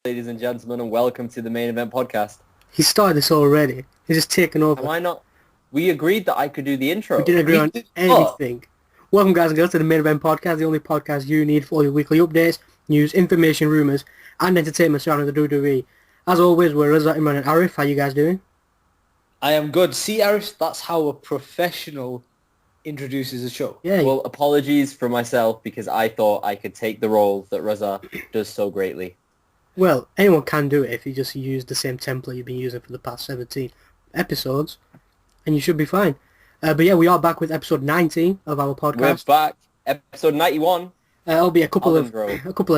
ladies and gentlemen, and welcome to the Main Event Podcast. He started this already. He's just taken over. Why not? We agreed that I could do the intro. We didn't agree on anything. Welcome, guys and girls, to the Main Event Podcast, the only podcast you need for all your weekly updates, news, information, rumours, and entertainment surrounding the WWE. As always, we're Reza, Imran, and Arif. How you guys doing? I am good. See, Arif, that's how a professional introduces a show. Yeah. Well, apologies for myself because I thought I could take the role that Reza does so greatly. Well, anyone can do it if you just use the same template you've been using for the past 17 episodes, and you should be fine. But yeah, we are back with episode 19 of our podcast. We're back. Episode 91. It'll be a couple of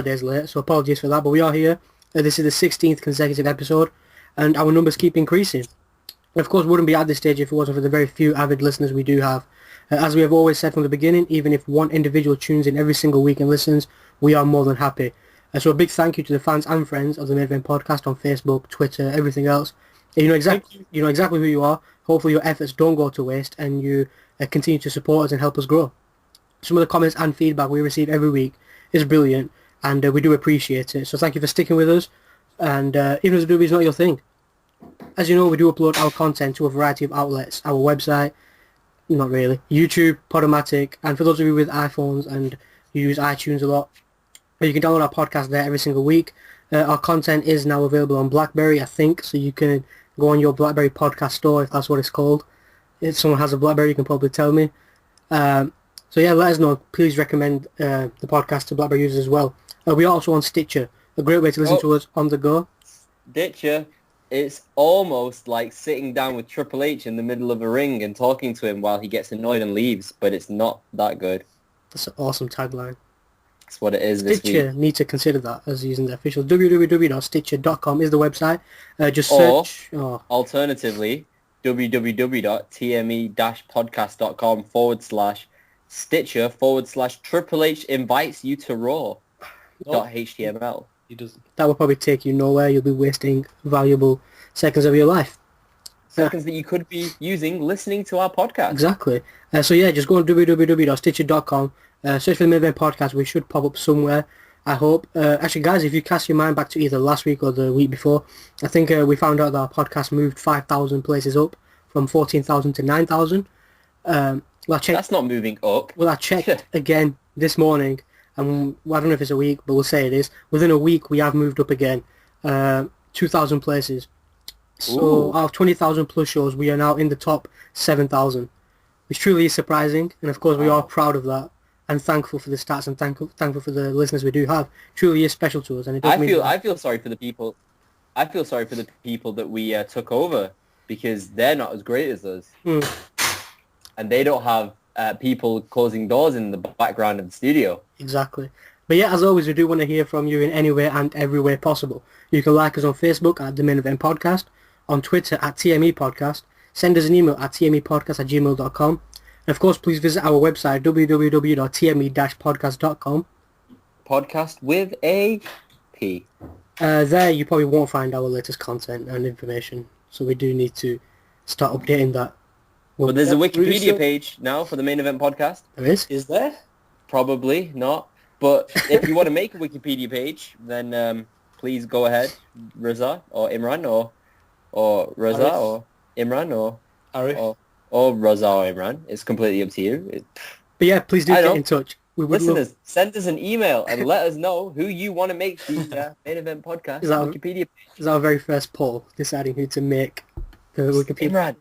days late, so apologies for that. But we are here. This is the 16th consecutive episode, and our numbers keep increasing. Of course, we wouldn't be at this stage if it wasn't for the very few avid listeners we do have. As we have always said from the beginning, even if one individual tunes in every single week and listens, we are more than happy. So a big thank you to the fans and friends of the Main Event Podcast on Facebook, Twitter, everything else. You know exactly who you are. Hopefully your efforts don't go to waste and you continue to support us and help us grow. Some of the comments and feedback we receive every week is brilliant, and we do appreciate it. So thank you for sticking with us, and even if the WWE is not your thing. As you know, we do upload our content to a variety of outlets. Our website, not really, YouTube, Podomatic, and for those of you with iPhones and who use iTunes a lot, you can download our podcast there every single week. Our content is now available on BlackBerry, I think, so you can go on your BlackBerry podcast store, if that's what it's called. If someone has a BlackBerry, you can probably tell me. So yeah, let us know. Please recommend the podcast to BlackBerry users as well. We are also on Stitcher, a great way to listen to us on the go. Stitcher, it's almost like sitting down with Triple H in the middle of a ring and talking to him while he gets annoyed and leaves, but it's not that good. That's an awesome tagline. That's what it is this week. Stitcher need to consider that as using the official. www.stitcher.com is the website. Just search. Alternatively, www.tme-podcast.com/Stitcher/Triple H invites you to Raw. .html. He doesn't. That will probably take you nowhere. You'll be wasting valuable seconds of your life. Seconds that you could be using listening to our podcast. Exactly. So yeah, just go on www.stitcher.com. Search for the Main Event Podcast. We should pop up somewhere, I hope. Actually, guys, if you cast your mind back to either last week or the week before, I think we found out that our podcast moved 5,000 places up from 14,000 to 9,000. That's not moving up. Well, I checked again this morning, and I don't know if it's a week, but we'll say it is. Within a week, we have moved up again, 2,000 places. So out of 20,000 plus shows, we are now in the top 7,000, which truly is surprising. And of course, we are proud of that and thankful for the stats and thankful for the listeners we do have. Truly is special to us, and it does I feel sorry for the people. I feel sorry for the people that we took over because they're not as great as us, and they don't have people closing doors in the background of the studio. Exactly. But yeah, as always, we do want to hear from you in any way and every way possible. You can like us on Facebook at The Main Event Podcast, on Twitter at TME Podcast, send us an email at tmepodcast@gmail.com, and of course, please visit our website, www.tme-podcast.com. Podcast with a P. There you probably won't find our latest content and information, so we do need to start updating that. But there's a Wikipedia page now for the Main Event Podcast. There is? Is there? Probably not. But if you want to make a Wikipedia page, then please go ahead, Reza or Imran or Reza Arif. or Imran or Arif. or Reza or Imran. It's completely up to you. But yeah, please do get in touch. We would Listeners, send us an email and let us know who you want to make the Main Event Podcast Wikipedia page. Is our very first poll, deciding who to make the Wikipedia.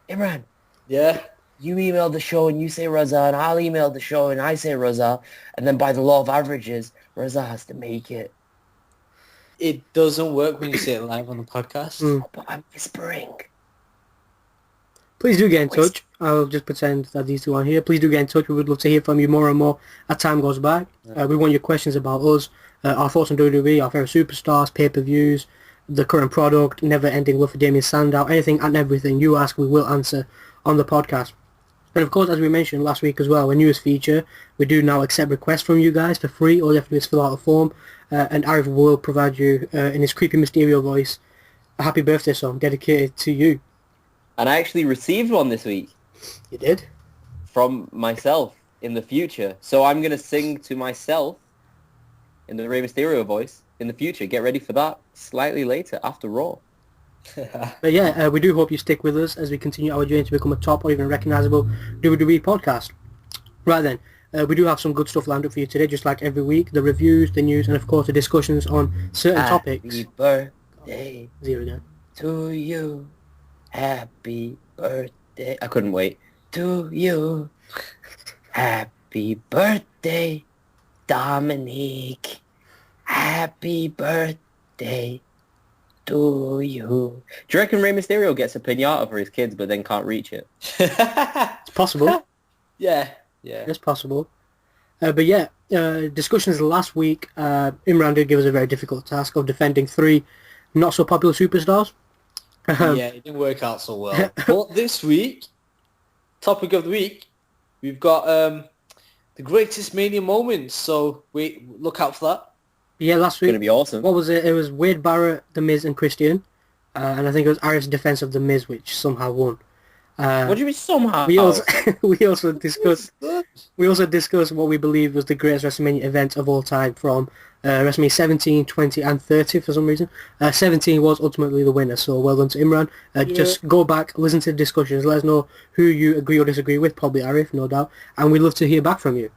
Imran. Yeah. You email the show and you say Reza, and I'll email the show and I say Reza, and then by the law of averages, Reza has to make it. It doesn't work when you say it live on the podcast. But I'm whispering. Please do get in touch. I'll just pretend that these two aren't here. Please do get in touch. We would love to hear from you more and more as time goes by. We want your questions about us, our thoughts on WWE, our favourite superstars, pay-per-views, the current product, never-ending love for Damien Sandow, anything and everything you ask, we will answer on the podcast. And of course, as we mentioned last week as well, our newest feature, we do now accept requests from you guys for free. All you have to do is fill out a form, and Arif will provide you, in his creepy Mysterio voice, a happy birthday song dedicated to you. And I actually received one this week. You did? From myself in the future. So I'm going to sing to myself in the Rey Mysterio voice, in the future. Get ready for that slightly later after Raw. But yeah, we do hope you stick with us as we continue our journey to become a top or even recognizable WWE podcast. Right then, we do have some good stuff lined up for you today, just like every week. The reviews, the news, and of course the discussions on certain topics. Happy birthday Zero again. to you. Happy birthday. I couldn't wait. To you. Happy birthday, Dominique. Happy birthday to you. Do you reckon Rey Mysterio gets a pinata for his kids but then can't reach it? It's possible. Yeah. It's possible. But yeah, discussions last week, Imran did give us a very difficult task of defending 3 not so popular superstars. Yeah, it didn't work out so well. But this week, topic of the week, we've got the greatest Mania moments. So look out for that. Yeah, last week. It's going to be awesome. What was it? It was Wade Barrett, The Miz, and Christian. And I think it was Arif's defense of The Miz, which somehow won. What do you mean somehow? We also discussed what we believe was the greatest WrestleMania event of all time from WrestleMania 17, 20, and 30 for some reason. 17 was ultimately the winner, so well done to Imran. Just go back, listen to the discussions, let us know who you agree or disagree with, probably Arif, no doubt, and we'd love to hear back from you.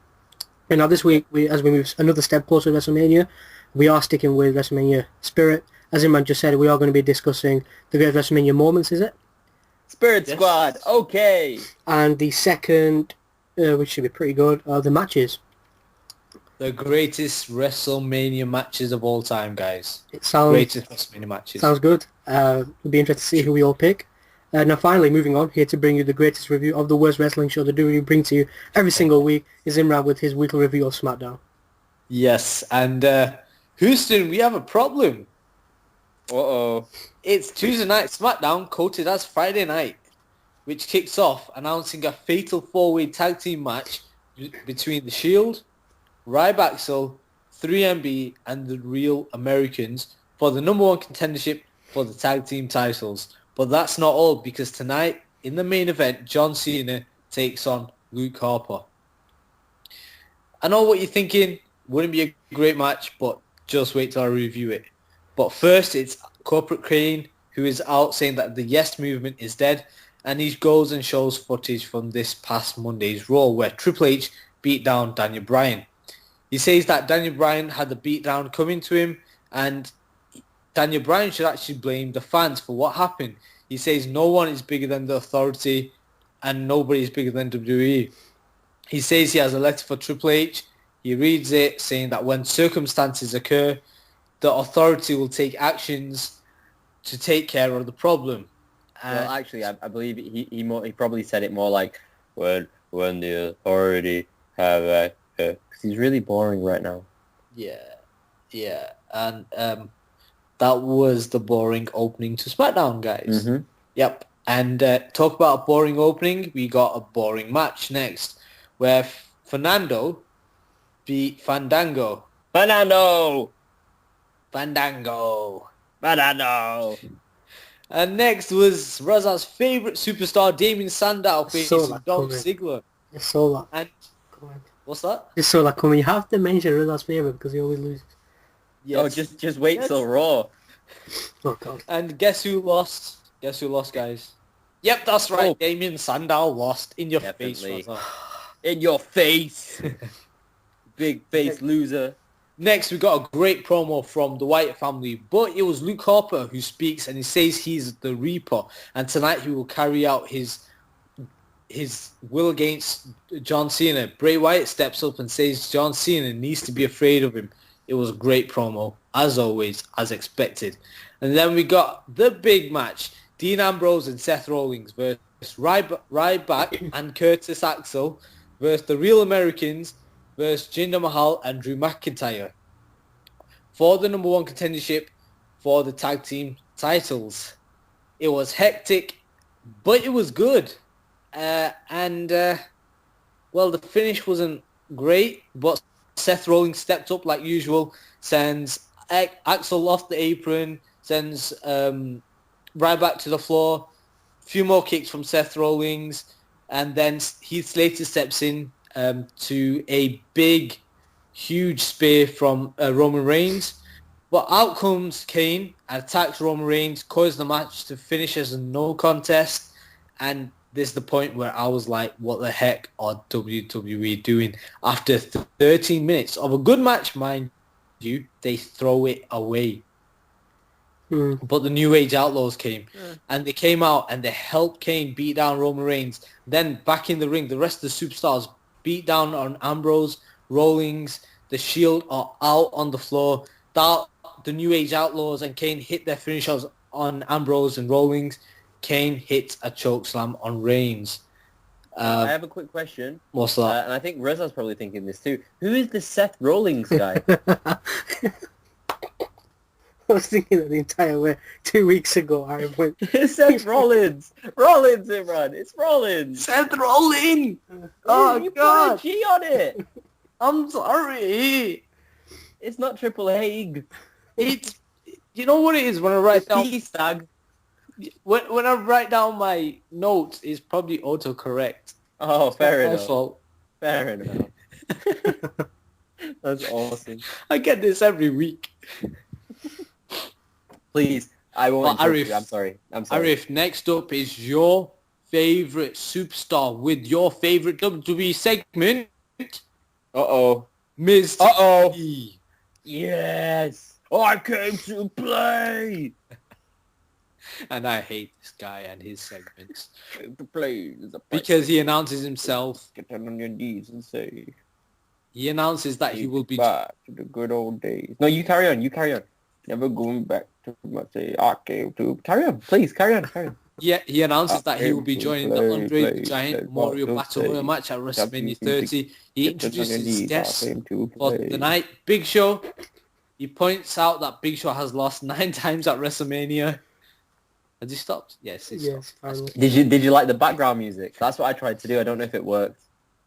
And now this week, as we move another step closer to WrestleMania, we are sticking with WrestleMania spirit. As Imran just said, we are going to be discussing the greatest WrestleMania moments, is it? Spirit Squad, okay. And the second, which should be pretty good, are the matches. The greatest WrestleMania matches of all time, guys. Greatest WrestleMania matches. Sounds good. It'll be interesting to see who we all pick. Now finally, moving on, here to bring you the greatest review of the worst wrestling show that we bring to you every single week is Imran with his weekly review of SmackDown. Yes, and Houston, we have a problem. Uh-oh. It's Tuesday Night SmackDown, quoted as Friday Night, which kicks off announcing a fatal 4-way tag team match between The Shield, Ryback, 3MB, and the Real Americans for the number 1 contendership for the tag team titles. But that's not all, because tonight, in the main event, John Cena takes on Luke Harper. I know what you're thinking. Wouldn't be a great match, but just wait till I review it. But first, it's Corporate Crane, who is out saying that the Yes Movement is dead, and he goes and shows footage from this past Monday's Raw, where Triple H beat down Daniel Bryan. He says that Daniel Bryan had the beatdown coming to him, and Daniel Bryan should actually blame the fans for what happened. He says no one is bigger than the Authority, and nobody is bigger than WWE. He says he has a letter for Triple H. He reads it, saying that when circumstances occur, the Authority will take actions to take care of the problem. Well, actually, I believe he probably said it more like, when the Authority have... because he's really boring right now. Yeah. And that was the boring opening to SmackDown, guys. Mm-hmm. Yep. And talk about a boring opening, we got a boring match next, where Fernando beat Fandango. Fandango! And next was Raza's favourite superstar, Damien Sandow, facing Dolph Ziggler. It's so that. And what's that? It's so that coming. You have to mention Raza's favourite because he always loses. Yes. Oh, just wait till Raw. Oh, God. And guess who lost? Guys? Yep, that's right. Damien Sandow lost. In your face, Raza. In your face. Big face loser. Next, we got a great promo from the Wyatt family, but it was Luke Harper who speaks, and he says he's the Reaper, and tonight he will carry out his will against John Cena. Bray Wyatt steps up and says John Cena needs to be afraid of him. It was a great promo, as always, as expected. And then we got the big match, Dean Ambrose and Seth Rollins versus Ryback and Curtis Axel versus the Real Americans versus Jinder Mahal and Drew McIntyre for the number 1 contendership for the tag team titles. It was hectic, but it was good. Well, the finish wasn't great, but Seth Rollins stepped up like usual, sends Axel off the apron, sends Ryback to the floor, a few more kicks from Seth Rollins, and then Heath Slater steps in to a big, huge spear from Roman Reigns. But out comes Kane and attacks Roman Reigns, causes the match to finish as a no contest. And this is the point where I was like, what the heck are WWE doing? After 13 minutes of a good match, mind you, they throw it away. But the New Age Outlaws came, and they came out and they helped Kane beat down Roman Reigns. Then back in the ring, the rest of the superstars beat down on Ambrose, Rollins, the Shield are out on the floor. The New Age Outlaws and Kane hit their finishers on Ambrose and Rollins. Kane hits a chokeslam on Reigns. I have a quick question. What's that? And I think Reza's probably thinking this too. Who is this Seth Rollins guy? I was thinking that the entire way. 2 weeks ago, I went... It's Seth Rollins! Rollins, Imran! It's Rollins! Seth Rollins! You put a G on it! I'm sorry! It's not Triple H. It's... You know what it is when I write down... T-Stag. When I write down my notes, it's probably autocorrect. Oh, fair enough. My fault. Fair enough. That's awesome. I get this every week. Please, I won't Arif, you. I'm sorry. Arif, next up is your favourite superstar with your favourite WWE segment. Uh-oh. Miz Uh-oh. T. Yes. I came to play. And I hate this guy and his segments. Came to play. Because he announces himself. Get down on your knees and say... He announces that he will be... back to the good old days. No, you carry on. Never going back to my say I came to... Carry on, please. Carry on. Yeah, he announces that he will be joining the Andre the Giant Memorial Battle Royal match at WrestleMania 30. He introduces his guests for the night, Big Show. He points out that Big Show has lost 9 times at WrestleMania. Has he stopped? Yes, he stopped. Finally. Did you like the background music? That's what I tried to do. I don't know if it worked.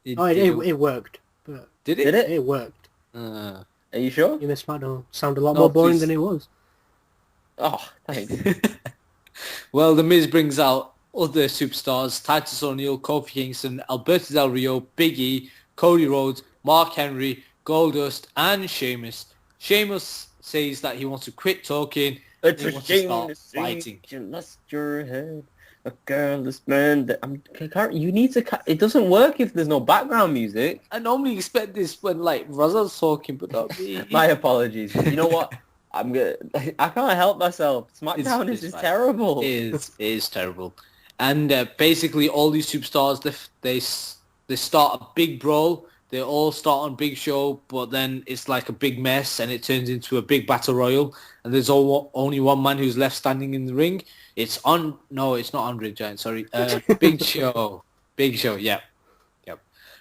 It worked. But Did it? Did it? It worked. Are you sure? You missed SmackDown. Sounded a lot more boring please. than it was. Oh, thanks. Well, The Miz brings out other superstars, Titus O'Neil, Kofi Kingston, Alberto Del Rio, Big E, Cody Rhodes, Mark Henry, Goldust, and Sheamus. Sheamus says that he wants to quit talking. It's He a wants to shame start to see fighting. you lost your head. A careless man that you need to... It doesn't work if there's no background music. I normally expect this when like Raza's talking, but not me. My apologies. You know what? I can't help myself. SmackDown is just fine. terrible. It is terrible. And basically all these superstars, they start a big brawl. They all start on Big Show, but then it's like a big mess and it turns into a big battle royal. And there's only one man who's left standing in the ring. It's not Andre the Giant, sorry. Big Show. Big Show, yep.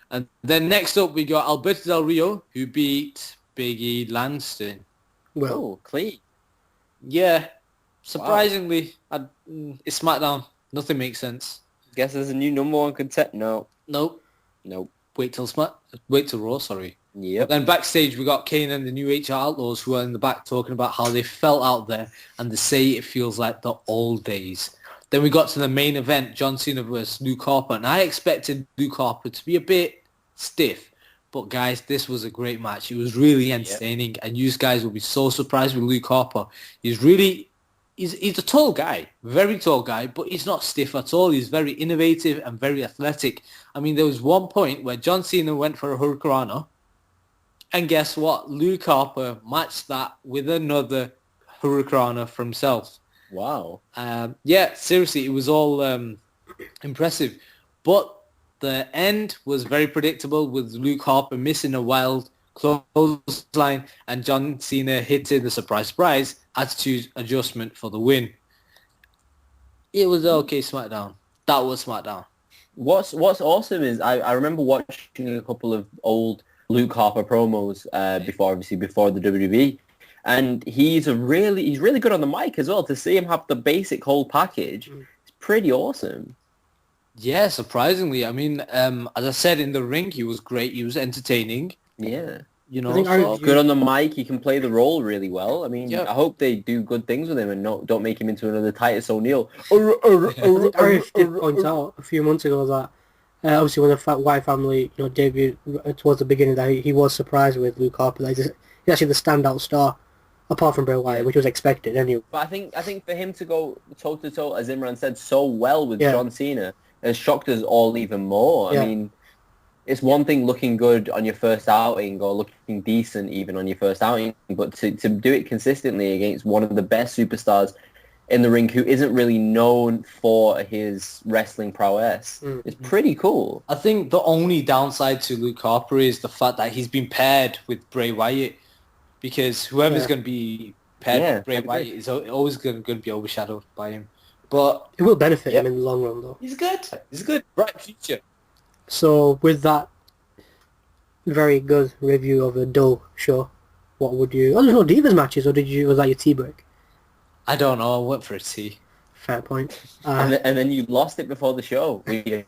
And then next up we got Alberto Del Rio, who beat Big E Langston. Well, Oh, clean. Yeah, surprisingly, it's SmackDown. Nothing makes sense. Guess there's a new number 1 contender. Nope. Wait till Raw, sorry. Yep. Then backstage we got Kane and the New Age Outlaws who are in the back talking about how they felt out there and they say it feels like the old days. Then we got to the main event, John Cena versus Luke Harper, and I expected Luke Harper to be a bit stiff. But guys, this was a great match. It was really entertaining and you guys will be so surprised with Luke Harper. He's a tall guy, very tall guy, but he's not stiff at all. He's very innovative and very athletic. I mean, there was one point where John Cena went for a Hurricanrana, and guess what? Luke Harper matched that with another Hurricanrana for himself. Wow. Yeah, seriously, it was all impressive. But the end was very predictable with Luke Harper missing a wild clothesline and John Cena hitting the surprise attitude adjustment for the win. It was okay SmackDown. That was SmackDown. What's awesome is I remember watching a couple of old Luke Harper promos before the WWE, and he's really good on the mic as well. To see him have the basic whole package, it's pretty awesome. Yeah, surprisingly. I mean, as I said, in the ring, he was great. He was entertaining. Yeah. You know, Good on the mic. He can play the role really well. I mean, Yep. I hope they do good things with him and don't make him into another Titus O'Neil. I think Arif did point out a few months ago that obviously when the White family debuted towards the beginning, that he was surprised with Luke Harper. That he's actually the standout star apart from Bray Wyatt, which was expected anyway. But I think for him to go toe to toe, as Imran said, so well with Yeah. John Cena has shocked us all even more. Yeah. I mean, it's one thing looking good on your first outing or looking decent even on your first outing, but to do it consistently against one of the best superstars in the ring who isn't really known for his wrestling prowess is pretty cool. I think the only downside to Luke Harper is the fact that he's been paired with Bray Wyatt, because whoever's going to be paired with Bray Wyatt is always going to be overshadowed by him. But it will benefit him in the long run, though. He's good. He's good. Bright future. So with that very good review of a dull show, what would you... Oh, there's no Divas matches, or was that your tea break? I don't know. I went for a tea. Fair point. And then you lost it before the show. I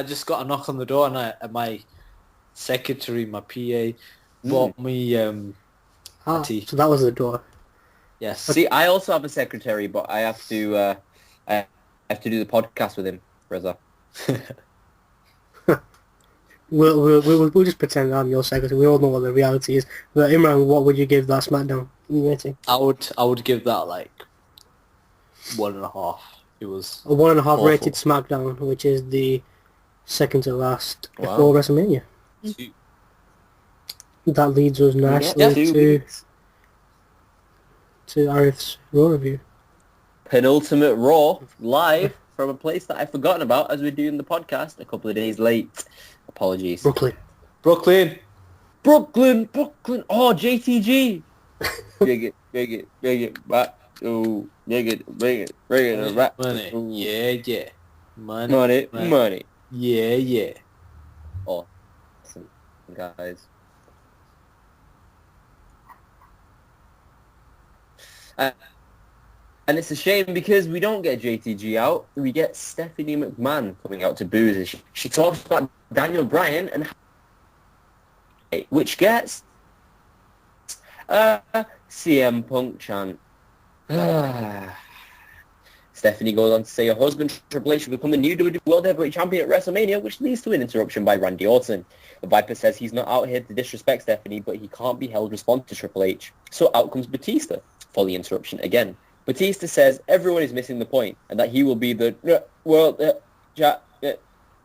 just got a knock on the door, and my secretary, my PA, bought me a tea. So that was the door. Yes. See, I also have a secretary, but I have to do the podcast with him, Reza. We'll just pretend I'm your secretary. We all know what the reality is. But Imran, what would you give that SmackDown rating? I would give that like 1.5. It was a 1.5 awful. rated SmackDown, which is the second to last before WrestleMania. 2. That leads us nicely to Arif's Raw review. Penultimate Raw, live from a place that I've forgotten about as we're doing the podcast a couple of days late. Apologies. Brooklyn. Oh, JTG. Big it. Back. Oh, big it. Back. Money. Ooh. Yeah. Money. Yeah. Awesome, guys. And it's a shame because we don't get JTG out. We get Stephanie McMahon coming out to booze. And she talks about Daniel Bryan and which gets CM Punk chant. Stephanie goes on to say her husband Triple H will become the new WWE World Heavyweight Champion at WrestleMania, which leads to an interruption by Randy Orton. The Viper says he's not out here to disrespect Stephanie, but he can't be held responsible to Triple H. So out comes Batista for the interruption again. Batista says everyone is missing the point and that he will be the world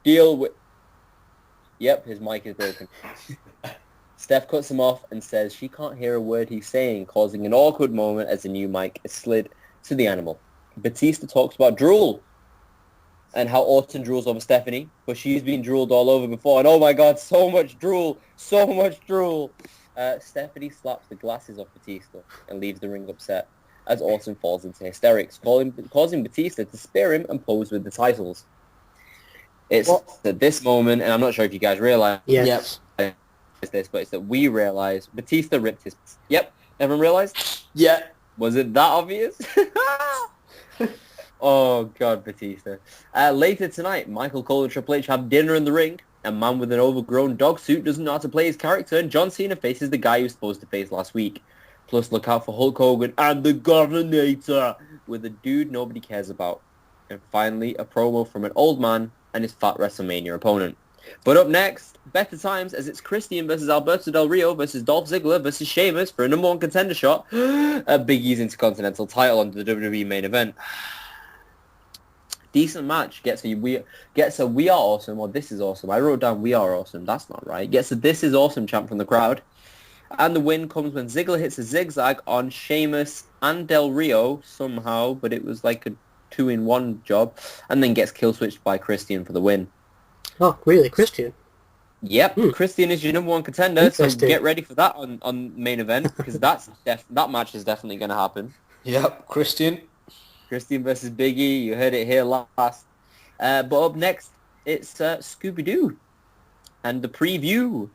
deal with... Yep, his mic is broken. Steph cuts him off and says she can't hear a word he's saying, causing an awkward moment as the new mic is slid to the animal. Batista talks about drool and how Orton drools over Stephanie, but she's been drooled all over before. And oh my God, so much drool. Stephanie slaps the glasses off Batista and leaves the ring upset as Orton falls into hysterics, causing Batista to spear him and pose with the titles. It's at this moment, and I'm not sure if you guys realize Yes. this, but it's that we realize Batista ripped his... Yep, everyone realized? Yeah. Was it that obvious? Oh, God, Batista. Later tonight, Michael Cole and Triple H have dinner in the ring. A man with an overgrown dog suit doesn't know how to play his character, and John Cena faces the guy he was supposed to face last week. Plus, look out for Hulk Hogan and the Governator with a dude nobody cares about. And finally, a promo from an old man and his fat WrestleMania opponent. But up next, better times as it's Christian versus Alberto Del Rio versus Dolph Ziggler versus Sheamus for a number one contender shot at Big E's Intercontinental title on the WWE main event. Decent match. Gets a we are awesome, or this is awesome. I wrote down we are awesome. That's not right. Gets a this is awesome chant from the crowd. And the win comes when Ziggler hits a zigzag on Sheamus and Del Rio somehow, but it was like a 2-in-1 job, and then gets kill switched by Christian for the win. Oh, really? Christian? Yep, Christian is your number one contender, so get ready for that on main event, because that match is definitely going to happen. Yep, Christian versus Big E, you heard it here last. But up next, it's Scooby-Doo and the preview.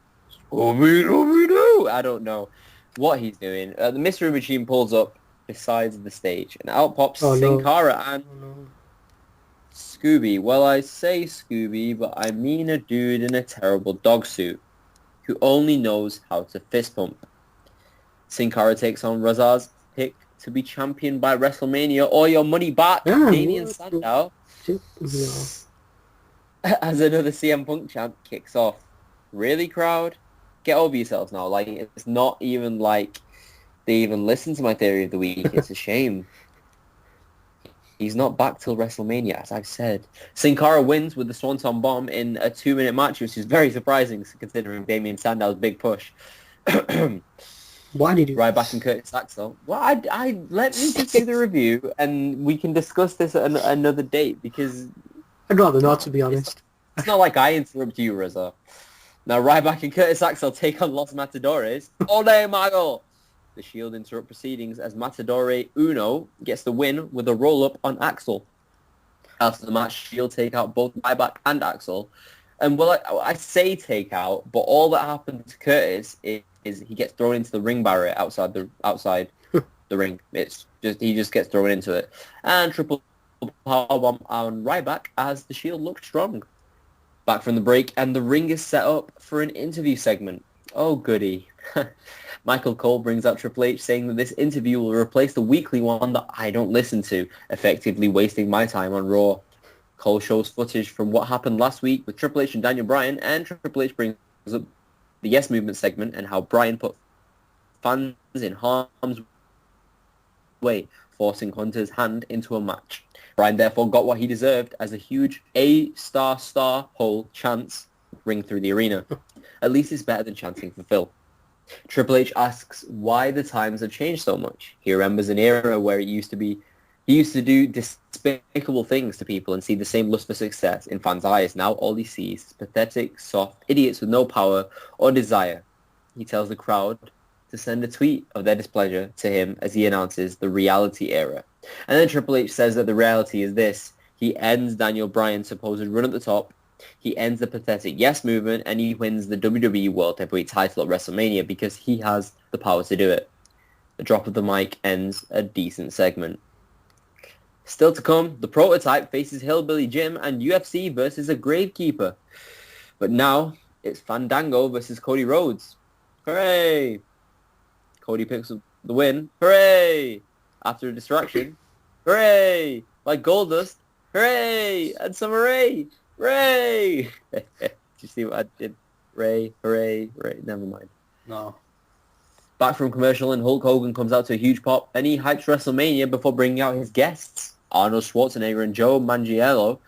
Scooby-Doo! I don't know what he's doing. The Mystery Machine pulls up beside the stage, and out pops Sin Cara and Scooby. Well, I say Scooby, but I mean a dude in a terrible dog suit who only knows how to fist pump. Sin Cara takes on Razar's pick to be championed by WrestleMania or your money back. Damien Sandow as another CM Punk chant kicks off. Really, crowd? get over yourselves now. Like, it's not even like they even listen to my theory of the week. It's a shame. He's not back till WrestleMania, as I've said. Sin Cara wins with the Swanton Bomb in a 2-minute match, which is very surprising considering Damien Sandow's big push. Why did you? Ryback and Curtis Axel. Well, I let me just do the review, and we can discuss this at another date, because I'd rather not, to be honest. it's not like I interrupt you, Rizzo. Now, Ryback and Curtis Axel take on Los Matadores. Ole Mago! The Shield interrupt proceedings as Matadore Uno gets the win with a roll-up on Axel. After the match, Shield take out both Ryback and Axel. And, well, I say take out, but all that happened to Curtis is he gets thrown into the ring barrier outside the ring. He just gets thrown into it. And triple powerbomb on Ryback as the Shield looked strong. Back from the break, and the ring is set up for an interview segment. Oh, goody. Michael Cole brings up Triple H, saying that this interview will replace the weekly one that I don't listen to, effectively wasting my time on Raw. Cole shows footage from what happened last week with Triple H and Daniel Bryan, and Triple H brings up the Yes Movement segment and how Bryan put fans in harm's way, forcing Hunter's hand into a match. Bryan therefore got what he deserved as a huge A** hole chants ring through the arena. At least it's better than chanting for Phil. Triple H asks why the times have changed so much. He remembers an era where he used to do despicable things to people and see the same lust for success in fans' eyes. Now all he sees is pathetic, soft idiots with no power or desire. He tells the crowd to send a tweet of their displeasure to him as he announces the reality era. And then Triple H says that the reality is this. He ends Daniel Bryan's supposed run at the top. He ends the pathetic Yes Movement, and he wins the WWE World Heavyweight title at WrestleMania because he has the power to do it. The drop of the mic ends a decent segment. Still to come, the Prototype faces Hillbilly Jim and UFC versus a Gravekeeper. But now, it's Fandango versus Cody Rhodes. Hooray! Cody picks up the win. Hooray! After a distraction. Hooray! Like Goldust. Hooray! And some hooray! Hooray! Did you see what I did? Hooray, hooray, hooray. Never mind. No. Back from commercial, and Hulk Hogan comes out to a huge pop, and he hypes WrestleMania before bringing out his guests. Arnold Schwarzenegger and Joe Manganiello,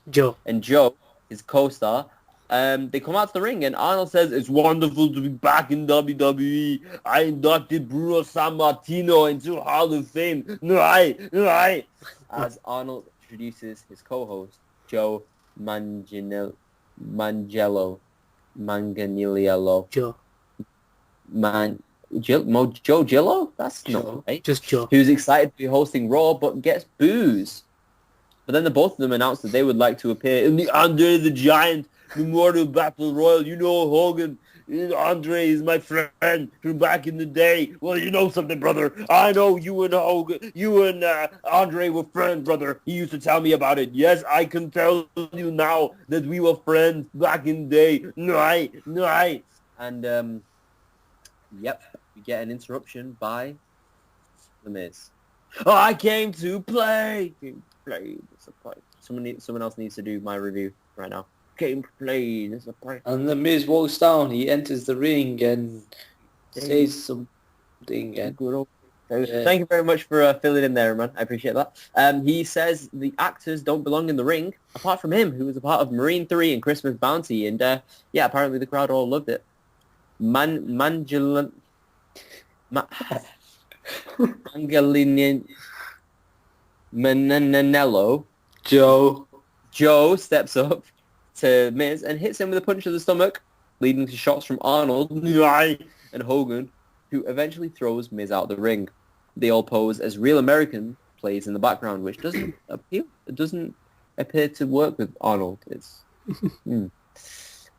Joe. And Joe, his co-star, they come out to the ring, and Arnold says, "It's wonderful to be back in WWE. I inducted Bruno Sammartino into Hall of Fame." Right. As Arnold introduces his co-host, Joe Manganiello. Joe. Joe Gillo? That's Joe. not right. Just Joe. Who's excited to be hosting Raw, but gets boos. But then the both of them announced that they would like to appear in the Andre the Giant Memorial Battle Royal. You know, Hogan, Andre is my friend from back in the day. Well, you know something, brother. I know you and Hogan, you and Andre were friends, brother. He used to tell me about it. Yes, I can tell you now that we were friends back in the day. Right. And, yep, we get an interruption by The Miz. Oh, I came to play. Someone else needs to do my review right now. Came to play. This is a play. And the Miz walks down. He enters the ring and says something. And, Thank you very much for filling in there, man. I appreciate that. He says the actors don't belong in the ring, apart from him, who was a part of Marine 3 and Christmas Bounty. And, yeah, apparently the crowd all loved it. Mangalinian... Manganiello. Joe steps up to Miz and hits him with a punch to the stomach, leading to shots from Arnold and Hogan, who eventually throws Miz out the ring. They all pose as Real American plays in the background, which doesn't appeal. It doesn't appear to work with Arnold. It's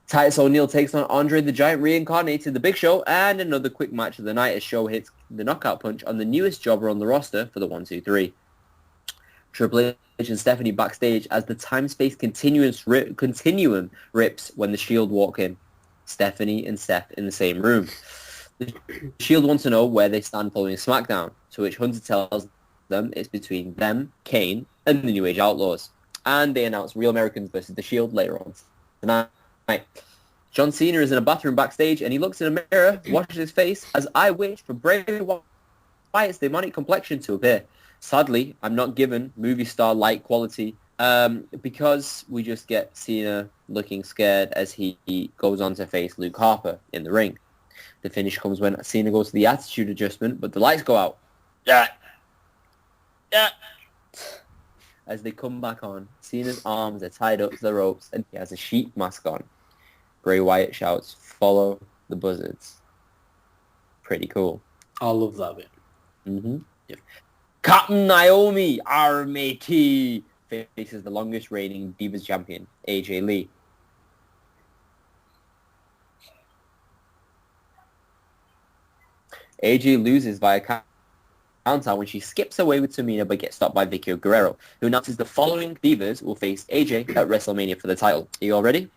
Titus O'Neil takes on Andre the Giant reincarnated, The Big Show, and another quick match of the night as Show hits the knockout punch on the newest jobber on the roster for the 1-2-3. Triple H and Stephanie backstage as the time-space continuum rips when the Shield walk in. Stephanie and Seth in the same room. The Shield wants to know where they stand following SmackDown, to which Hunter tells them it's between them, Kane, and the New Age Outlaws. And they announce Real Americans versus the Shield later on tonight. John Cena is in a bathroom backstage, and he looks in a mirror, washes his face, as I wish for Bray Wyatt's demonic complexion to appear. Sadly, I'm not given movie star-like quality because we just get Cena looking scared as he goes on to face Luke Harper in the ring. The finish comes when Cena goes to the attitude adjustment, but the lights go out. Yeah. As they come back on, Cena's arms are tied up to the ropes and he has a sheep mask on. Bray Wyatt shouts, "Follow the buzzards." Pretty cool. I love that bit. Mm-hmm. Yep. Captain Naomi, our matey, faces the longest reigning Divas champion, AJ Lee. AJ loses via countdown when she skips away with Tamina but gets stopped by Vicky Guerrero, who announces the following Divas will face AJ at WrestleMania for the title. Are you all ready?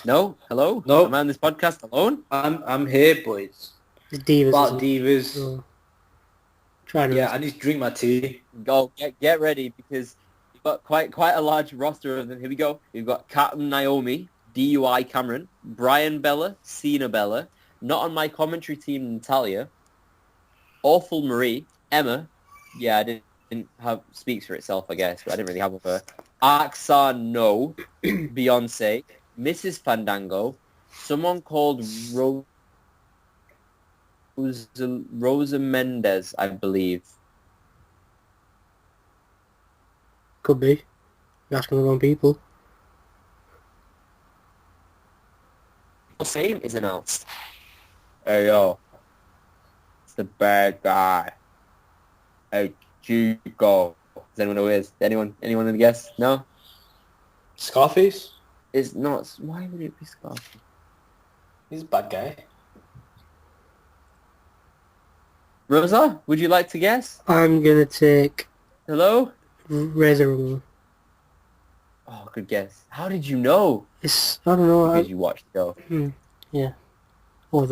No? Hello? No. Am I on this podcast alone? I'm here, boys. The Divas. About Divas. So, try to. Yeah, I need to drink my tea. Go, get ready because we've got quite a large roster of them. Here we go. We've got Captain Naomi, DUI Cameron, Brian Bella, Cena Bella, not on my commentary team, Natalia, Awful Marie, Emma. Yeah, I didn't have speaks for itself, I guess, but I didn't really have one for her. Aksa No, Beyonce, Mrs. Fandango, someone called Rosa Mendez, I believe. Could be. You're asking the wrong people. Fame is announced. Hey yo, it's the bad guy. Hey Chico. Does anyone know who it is? Anyone in the guess? No? Scarface? It's not. Why would it be Scarface? He's a bad guy. Rosa, would you like to guess? I'm gonna take Hello? Razor Ramon. Oh, good guess. How did you know? It's, I don't know. Because you watched the show. Yeah. All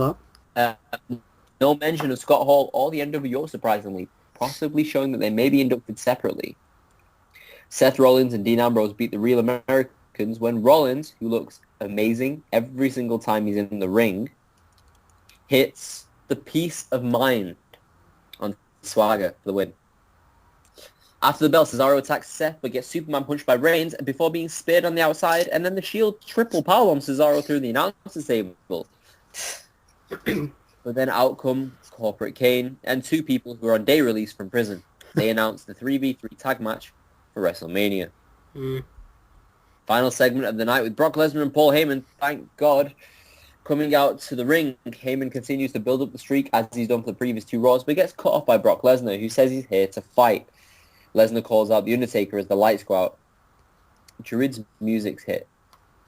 that. No mention of Scott Hall or the NWO, surprisingly, possibly showing that they may be inducted separately. Seth Rollins and Dean Ambrose beat the Real Americans when Rollins, who looks amazing every single time he's in the ring, hits the Peace of Mind on Swagger for the win. After the bell, Cesaro attacks Seth but gets Superman punched by Reigns before being speared on the outside, and then the Shield triple powerbombs Cesaro through the announcer's table. But then out come Corporate Kane and two people who are on day release from prison. They announced the 3v3 tag match for WrestleMania. Final segment of the night with Brock Lesnar and Paul Heyman, thank God, coming out to the ring. Heyman continues to build up the streak as he's done for the previous two Raws, but gets cut off by Brock Lesnar, who says he's here to fight. Lesnar calls out The Undertaker as the lights go out. Druid's music's hit.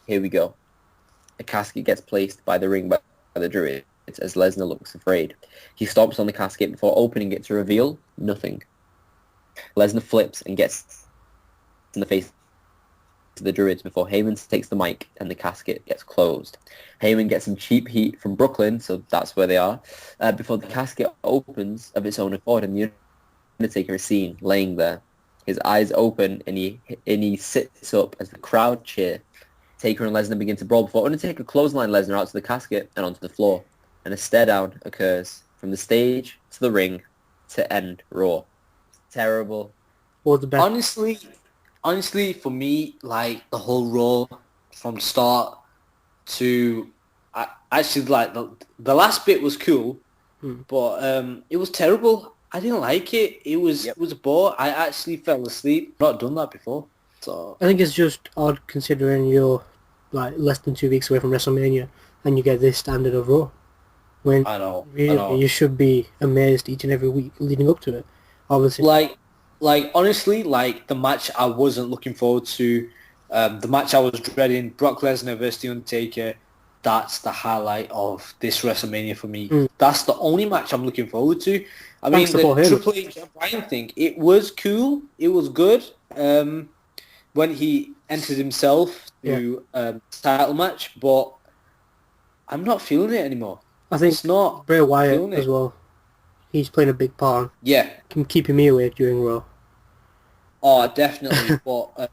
Here we go. A casket gets placed by the ring by the Druid as Lesnar looks afraid. He stomps on the casket before opening it to reveal nothing. Lesnar flips and gets in the face to the Druids before Heyman takes the mic and the casket gets closed. Heyman gets some cheap heat from Brooklyn, so that's where they are, before the casket opens of its own accord and the Undertaker is seen laying there. His eyes open and he sits up as the crowd cheer. Taker and Lesnar begin to brawl before Undertaker clothesline Lesnar out to the casket and onto the floor. And a stare down occurs from the stage to the ring to end Raw. Terrible. Or the best. Honestly, for me, like the whole Raw from start to, I actually like the last bit was cool, but it was terrible. I didn't like it. It was a bore. I actually fell asleep. Not done that before. So I think it's just odd considering you're like less than 2 weeks away from WrestleMania and you get this standard of Raw. When I know. You should be amazed each and every week leading up to it. Obviously, like honestly, like the match I wasn't looking forward to, the match I was dreading, Brock Lesnar versus The Undertaker. That's the highlight of this WrestleMania for me. That's the only match I'm looking forward to. I mean, the Triple H and Bryan thing, it was cool. It was good. When he entered himself to title match, but I'm not feeling it anymore. I think it's not Bray Wyatt as well. He's playing a big part. Yeah. Keeping me awake during Raw. Oh, definitely. But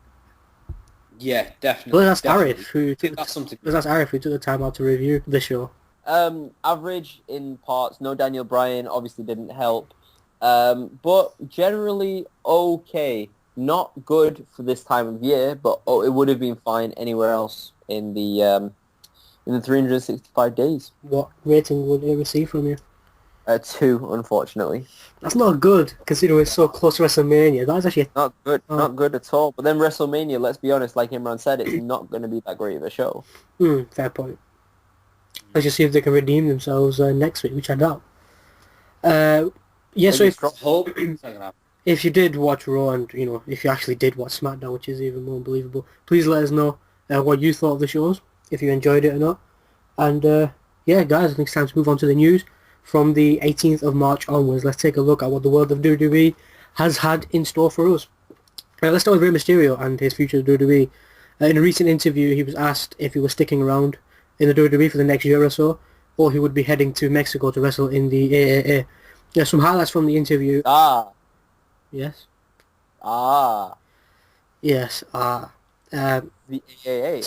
Yeah, definitely. Let's ask definitely. Arif, who took That's something. the time out to review the show. Average in parts. No Daniel Bryan obviously didn't help. But generally okay. Not good for this time of year, but it would have been fine anywhere else in the 365 days. What rating would it receive from you? 2, unfortunately. That's not good, considering it's so close to WrestleMania. That's actually Not good, Oh. not good at all. But then WrestleMania, let's be honest, like Imran said, it's not going to be that great of a show. fair point. Let's just see if they can redeem themselves next week, which I doubt. Yeah, so Hope it's not gonna happen. if you did watch Raw and, if you actually did watch SmackDown, which is even more unbelievable, please let us know what you thought of the shows, if you enjoyed it or not. And, yeah, guys, I think it's time to move on to the news. From the 18th of March onwards, let's take a look at what the world of WWE has had in store for us. Let's start with Rey Mysterio and his future at WWE. In a recent interview, he was asked if he was sticking around in the WWE for the next year or so, or he would be heading to Mexico to wrestle in the AAA. Yeah, some highlights from the interview. Yes? Yes, The AAA.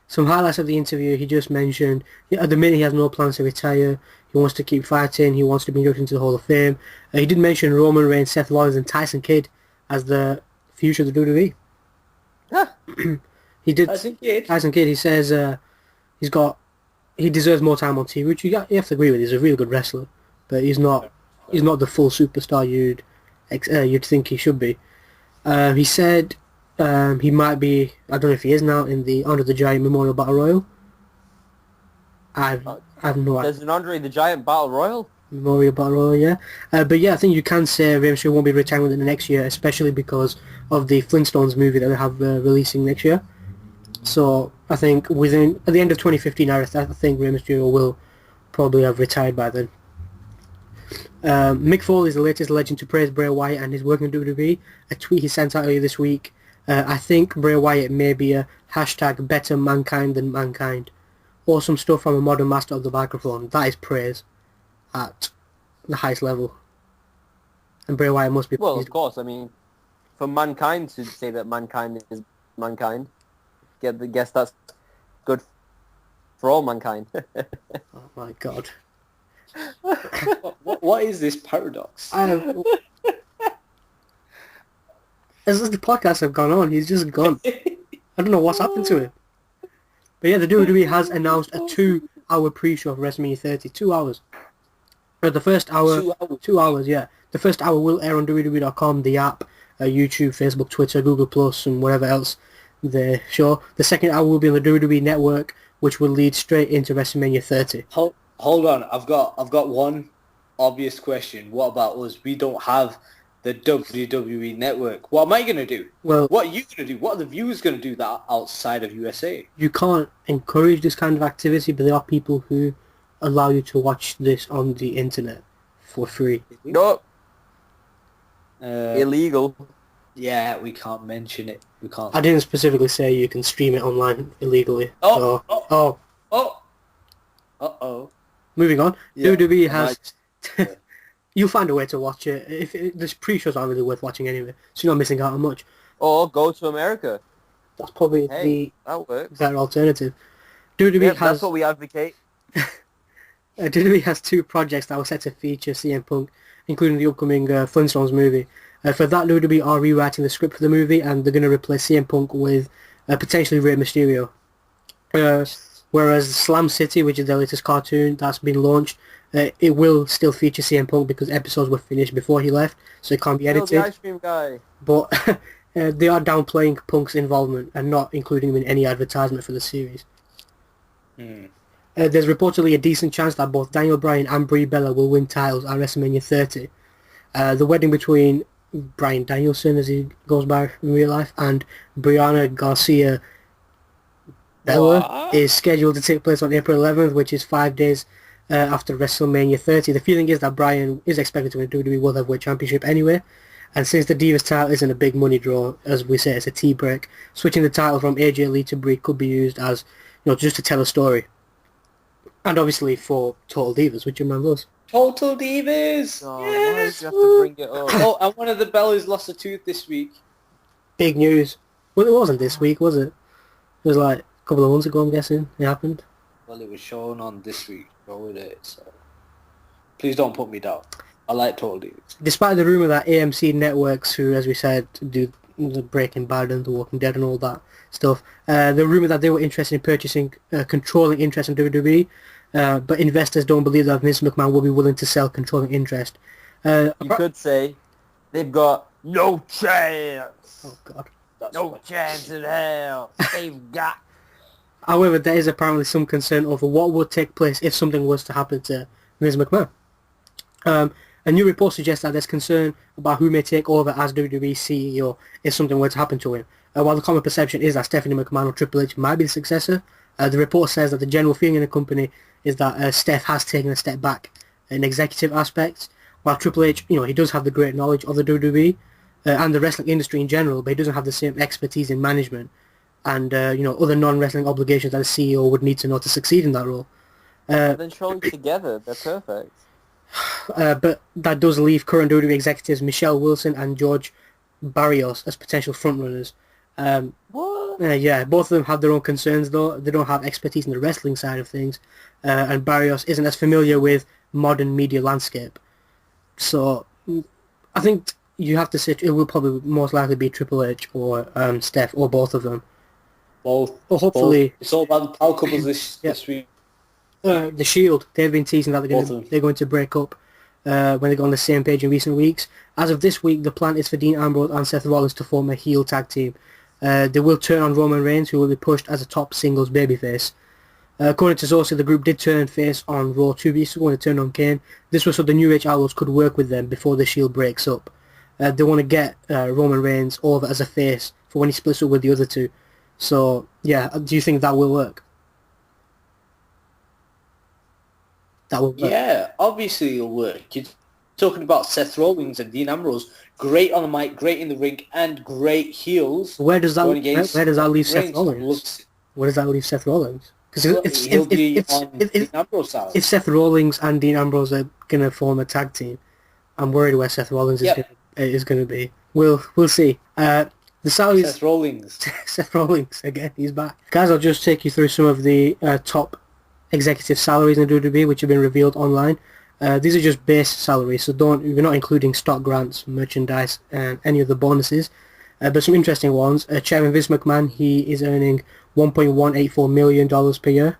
Some highlights of the interview, he just mentioned, at the minute he has no plans to retire. He wants to keep fighting. He wants to be inducted into the Hall of Fame. He did mention Roman Reigns, Seth Rollins, and Tyson Kidd as the future of the WWE. He did. Tyson Kidd. He says he deserves more time on TV, which you have to agree with. He's a really good wrestler, but he's not the full superstar you'd think he should be. He said he might be. I don't know if he is now in the Andre the Giant Memorial Battle Royal. I've no idea. There's an Andre the Giant Battle Royal? Memorial Battle Royal, yeah. But yeah, I think you can say Rey Mysterio won't be retiring in the next year, especially because of the Flintstones movie that they have releasing next year. So I think at the end of 2015, I think Rey Mysterio will probably have retired by then. Mick Foley is the latest legend to praise Bray Wyatt and his work in WWE. A tweet he sent out earlier this week. I think Bray Wyatt may be a hashtag better mankind than mankind. Awesome stuff from a modern master of the microphone. That is praise at the highest level. And Bray Wyatt must be Well, pleased. of course. I mean, for mankind to say that mankind is mankind, guess that's good for all mankind. Oh my god. What is this paradox? As the podcasts have gone on, he's just gone. I don't know what's happened to him. But yeah, the WWE has announced a 2-hour pre-show for WrestleMania 30. 2 hours. The first hour... 2 hours, yeah. The first hour will air on WWE.com, the app, YouTube, Facebook, Twitter, Google Plus, and whatever else they show. The second hour will be on the WWE Network, which will lead straight into WrestleMania 30. Hold on, I've got one obvious question. What about us? We don't have the WWE Network. What am I going to do? Well, what are you going to do? What are the viewers going to do that outside of USA? You can't encourage this kind of activity, but there are people who allow you to watch this on the internet for free. No. Illegal. Yeah, we can't mention it. We can't. I didn't specifically say you can stream it online illegally. Uh-oh. Moving on. Yeah, WWE has... You'll find a way to watch it. The pre-shows aren't really worth watching anyway, so you're not missing out on much. Or go to America. That's probably that works. the better alternative. WWE has... That's what we advocate. WWE has 2 projects that were set to feature CM Punk, including the upcoming Flintstones movie. For that, WWE are rewriting the script for the movie, and they're going to replace CM Punk with potentially Rey Mysterio. Whereas Slam City, which is their latest cartoon that's been launched, it will still feature CM Punk because episodes were finished before he left, so it can't be edited. The ice cream guy. But they are downplaying Punk's involvement and not including him in any advertisement for the series. There's reportedly a decent chance that both Daniel Bryan and Brie Bella will win titles at WrestleMania 30. The wedding between Bryan Danielson, as he goes by in real life, and Brianna Garcia Bella is scheduled to take place on April 11th, which is 5 days after WrestleMania 30. The feeling is that Bryan is expected to win the WWE World Heavyweight Championship anyway, and since the Divas title isn't a big money draw, as we say, it's a tea break, switching the title from AJ Lee to Brie could be used as, just to tell a story. And obviously for Total Divas, which your man loves. Total Divas! Oh, yes! why do you have to bring it up? And one of the Bellas lost a tooth this week. Big news. Well, it wasn't this week, was it? It was like a couple of months ago, I'm guessing, it happened. Well, it was shown on this week. Go with it. So please don't put me down. I like Total Divas. Despite the rumour that AMC Networks, who, as we said, do the Breaking Bad and The Walking Dead and all that stuff, the rumour that they were interested in purchasing, controlling interest in WWE, but investors don't believe that Vince McMahon will be willing to sell controlling interest. You could say they've got no chance. Oh, God. No chance in hell. They've got... However, there is apparently some concern over what would take place if something was to happen to Vince McMahon. A new report suggests that there's concern about who may take over as WWE CEO if something were to happen to him. While the common perception is that Stephanie McMahon or Triple H might be the successor, the report says that the general feeling in the company is that Steph has taken a step back in executive aspects, while Triple H, he does have the great knowledge of the WWE and the wrestling industry in general, but he doesn't have the same expertise in management and other non-wrestling obligations that a CEO would need to know to succeed in that role. Then surely together, they're perfect. But that does leave current WWE executives Michelle Wilson and George Barrios as potential frontrunners. What? Yeah, both of them have their own concerns though. They don't have expertise in the wrestling side of things, and Barrios isn't as familiar with modern media landscape. So I think you have to say it will probably most likely be Triple H or Steph or both of them. Both. Or hopefully... Both. It's all about the power couples this week. The Shield, they've been teasing that they're going to break up when they go on the same page in recent weeks. As of this week, the plan is for Dean Ambrose and Seth Rollins to form a heel tag team. They will turn on Roman Reigns, who will be pushed as a top singles babyface. According to sources, the group did turn face on Raw 2 weeks ago when they turned on Kane. This was so the New Age Outlaws could work with them before the Shield breaks up. They want to get Roman Reigns over as a face for when he splits up with the other two. So, yeah, do you think that will work? That will work. Yeah, obviously it'll work. You're talking about Seth Rollins and Dean Ambrose. Great on the mic, great in the ring, and great heels. Where does that leave Seth Rollins? Where does that leave Seth Rollins? Because if Seth Rollins and Dean Ambrose are going to form a tag team, I'm worried where Seth Rollins is going to be. We'll see. The salaries... Seth Rollins, again, he's back. Guys, I'll just take you through some of the top executive salaries in the WWE which have been revealed online. These are just base salaries, so we're not including stock grants, merchandise, and any of the bonuses. But some interesting ones. Chairman Vince McMahon, he is earning $1.184 million per year.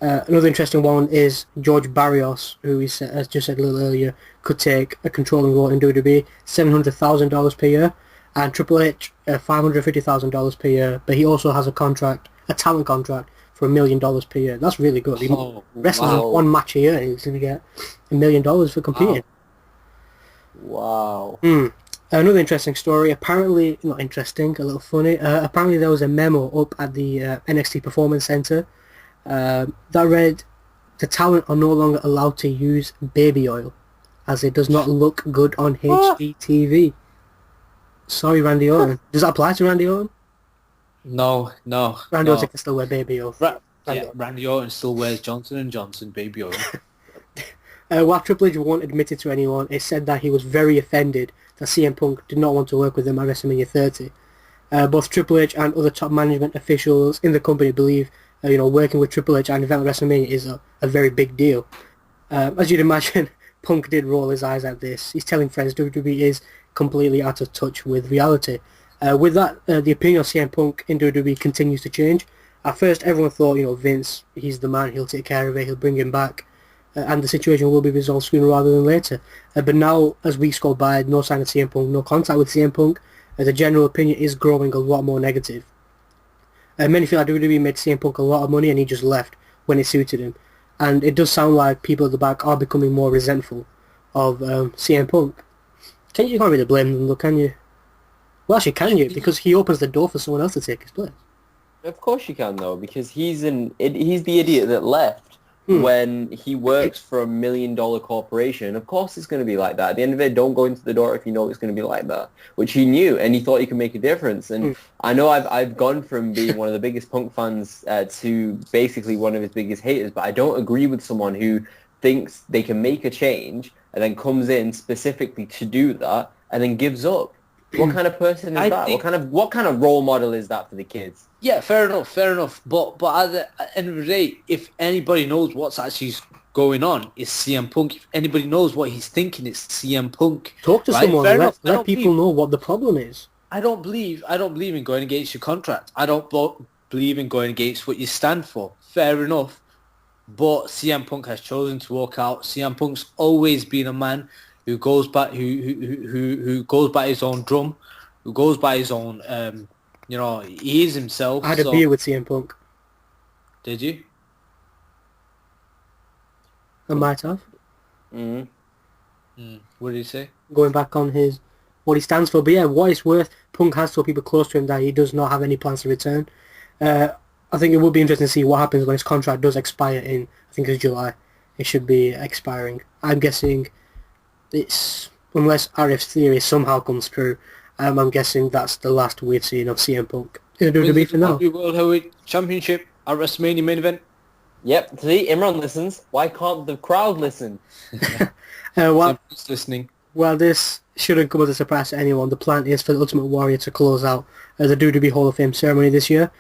Another interesting one is George Barrios, who as just said a little earlier, could take a controlling role in WWE, $700,000 per year. And Triple H, $550,000 per year, but he also has a talent contract for $1 million per year. That's really good. Wrestling one match a year, and he's going to get $1 million for competing. Wow. Another interesting story. Apparently, not interesting, a little funny. Apparently, there was a memo up at the NXT Performance Center that read, "The talent are no longer allowed to use baby oil, as it does not look good on HGTV." Sorry, Randy Orton. Does that apply to Randy Orton? No. Randy Orton can still wear baby oil. Randy Orton still wears Johnson & Johnson baby oil. While Triple H won't admit it to anyone, it said that he was very offended that CM Punk did not want to work with him at WrestleMania 30. Both Triple H and other top management officials in the company believe working with Triple H at an event like WrestleMania is a very big deal. As you'd imagine, Punk did roll his eyes at this. He's telling friends WWE is completely out of touch with reality. With that, the opinion of CM Punk in WWE continues to change. At first, everyone thought, Vince, he's the man, he'll take care of it, he'll bring him back, and the situation will be resolved sooner rather than later. But now, as weeks go by, no sign of CM Punk, no contact with CM Punk, the general opinion is growing a lot more negative. Many feel like WWE made CM Punk a lot of money and he just left when it suited him. And it does sound like people at the back are becoming more resentful of CM Punk. You can't really blame them, though, can you? Well, actually, can you? Because he opens the door for someone else to take his place. Of course you can, though, because he's the idiot that left when he works for $1 million corporation. Of course it's going to be like that. At the end of it, don't go into the door if you know it's going to be like that, which he knew, and he thought he could make a difference. And I know I've gone from being one of the biggest Punk fans to basically one of his biggest haters, but I don't agree with someone who thinks they can make a change and then comes in specifically to do that and then gives up. What kind of person is I that? think- What kind of role model is that for the kids? Yeah, fair enough. But at the end of the day, if anybody knows what's actually going on, it's CM Punk. If anybody knows what he's thinking, it's CM Punk. Talk to right? someone. Fair enough. Let people know what the problem is. I don't believe in going against your contract. I don't believe in going against what you stand for. Fair enough. But CM Punk has chosen to walk out. CM Punk's always been a man who goes by who goes by his own drum, who goes by his own. He is himself. I had a beer with CM Punk. Did you? I might have. What did he say? Going back on what he stands for. But yeah, what it's worth, Punk has told people close to him that he does not have any plans to return. I think it would be interesting to see what happens when his contract does expire in, I think it's July. It should be expiring. I'm guessing unless RF's theory somehow comes true, I'm guessing that's the last we've seen of CM Punk. In WWE for now. World Heavyweight Championship at WrestleMania main event. Yep. See, Imran listens. Why can't the crowd listen? Who's listening? Well, this shouldn't come as a surprise to anyone. The plan is for the Ultimate Warrior to close out the WWE Hall of Fame ceremony this year.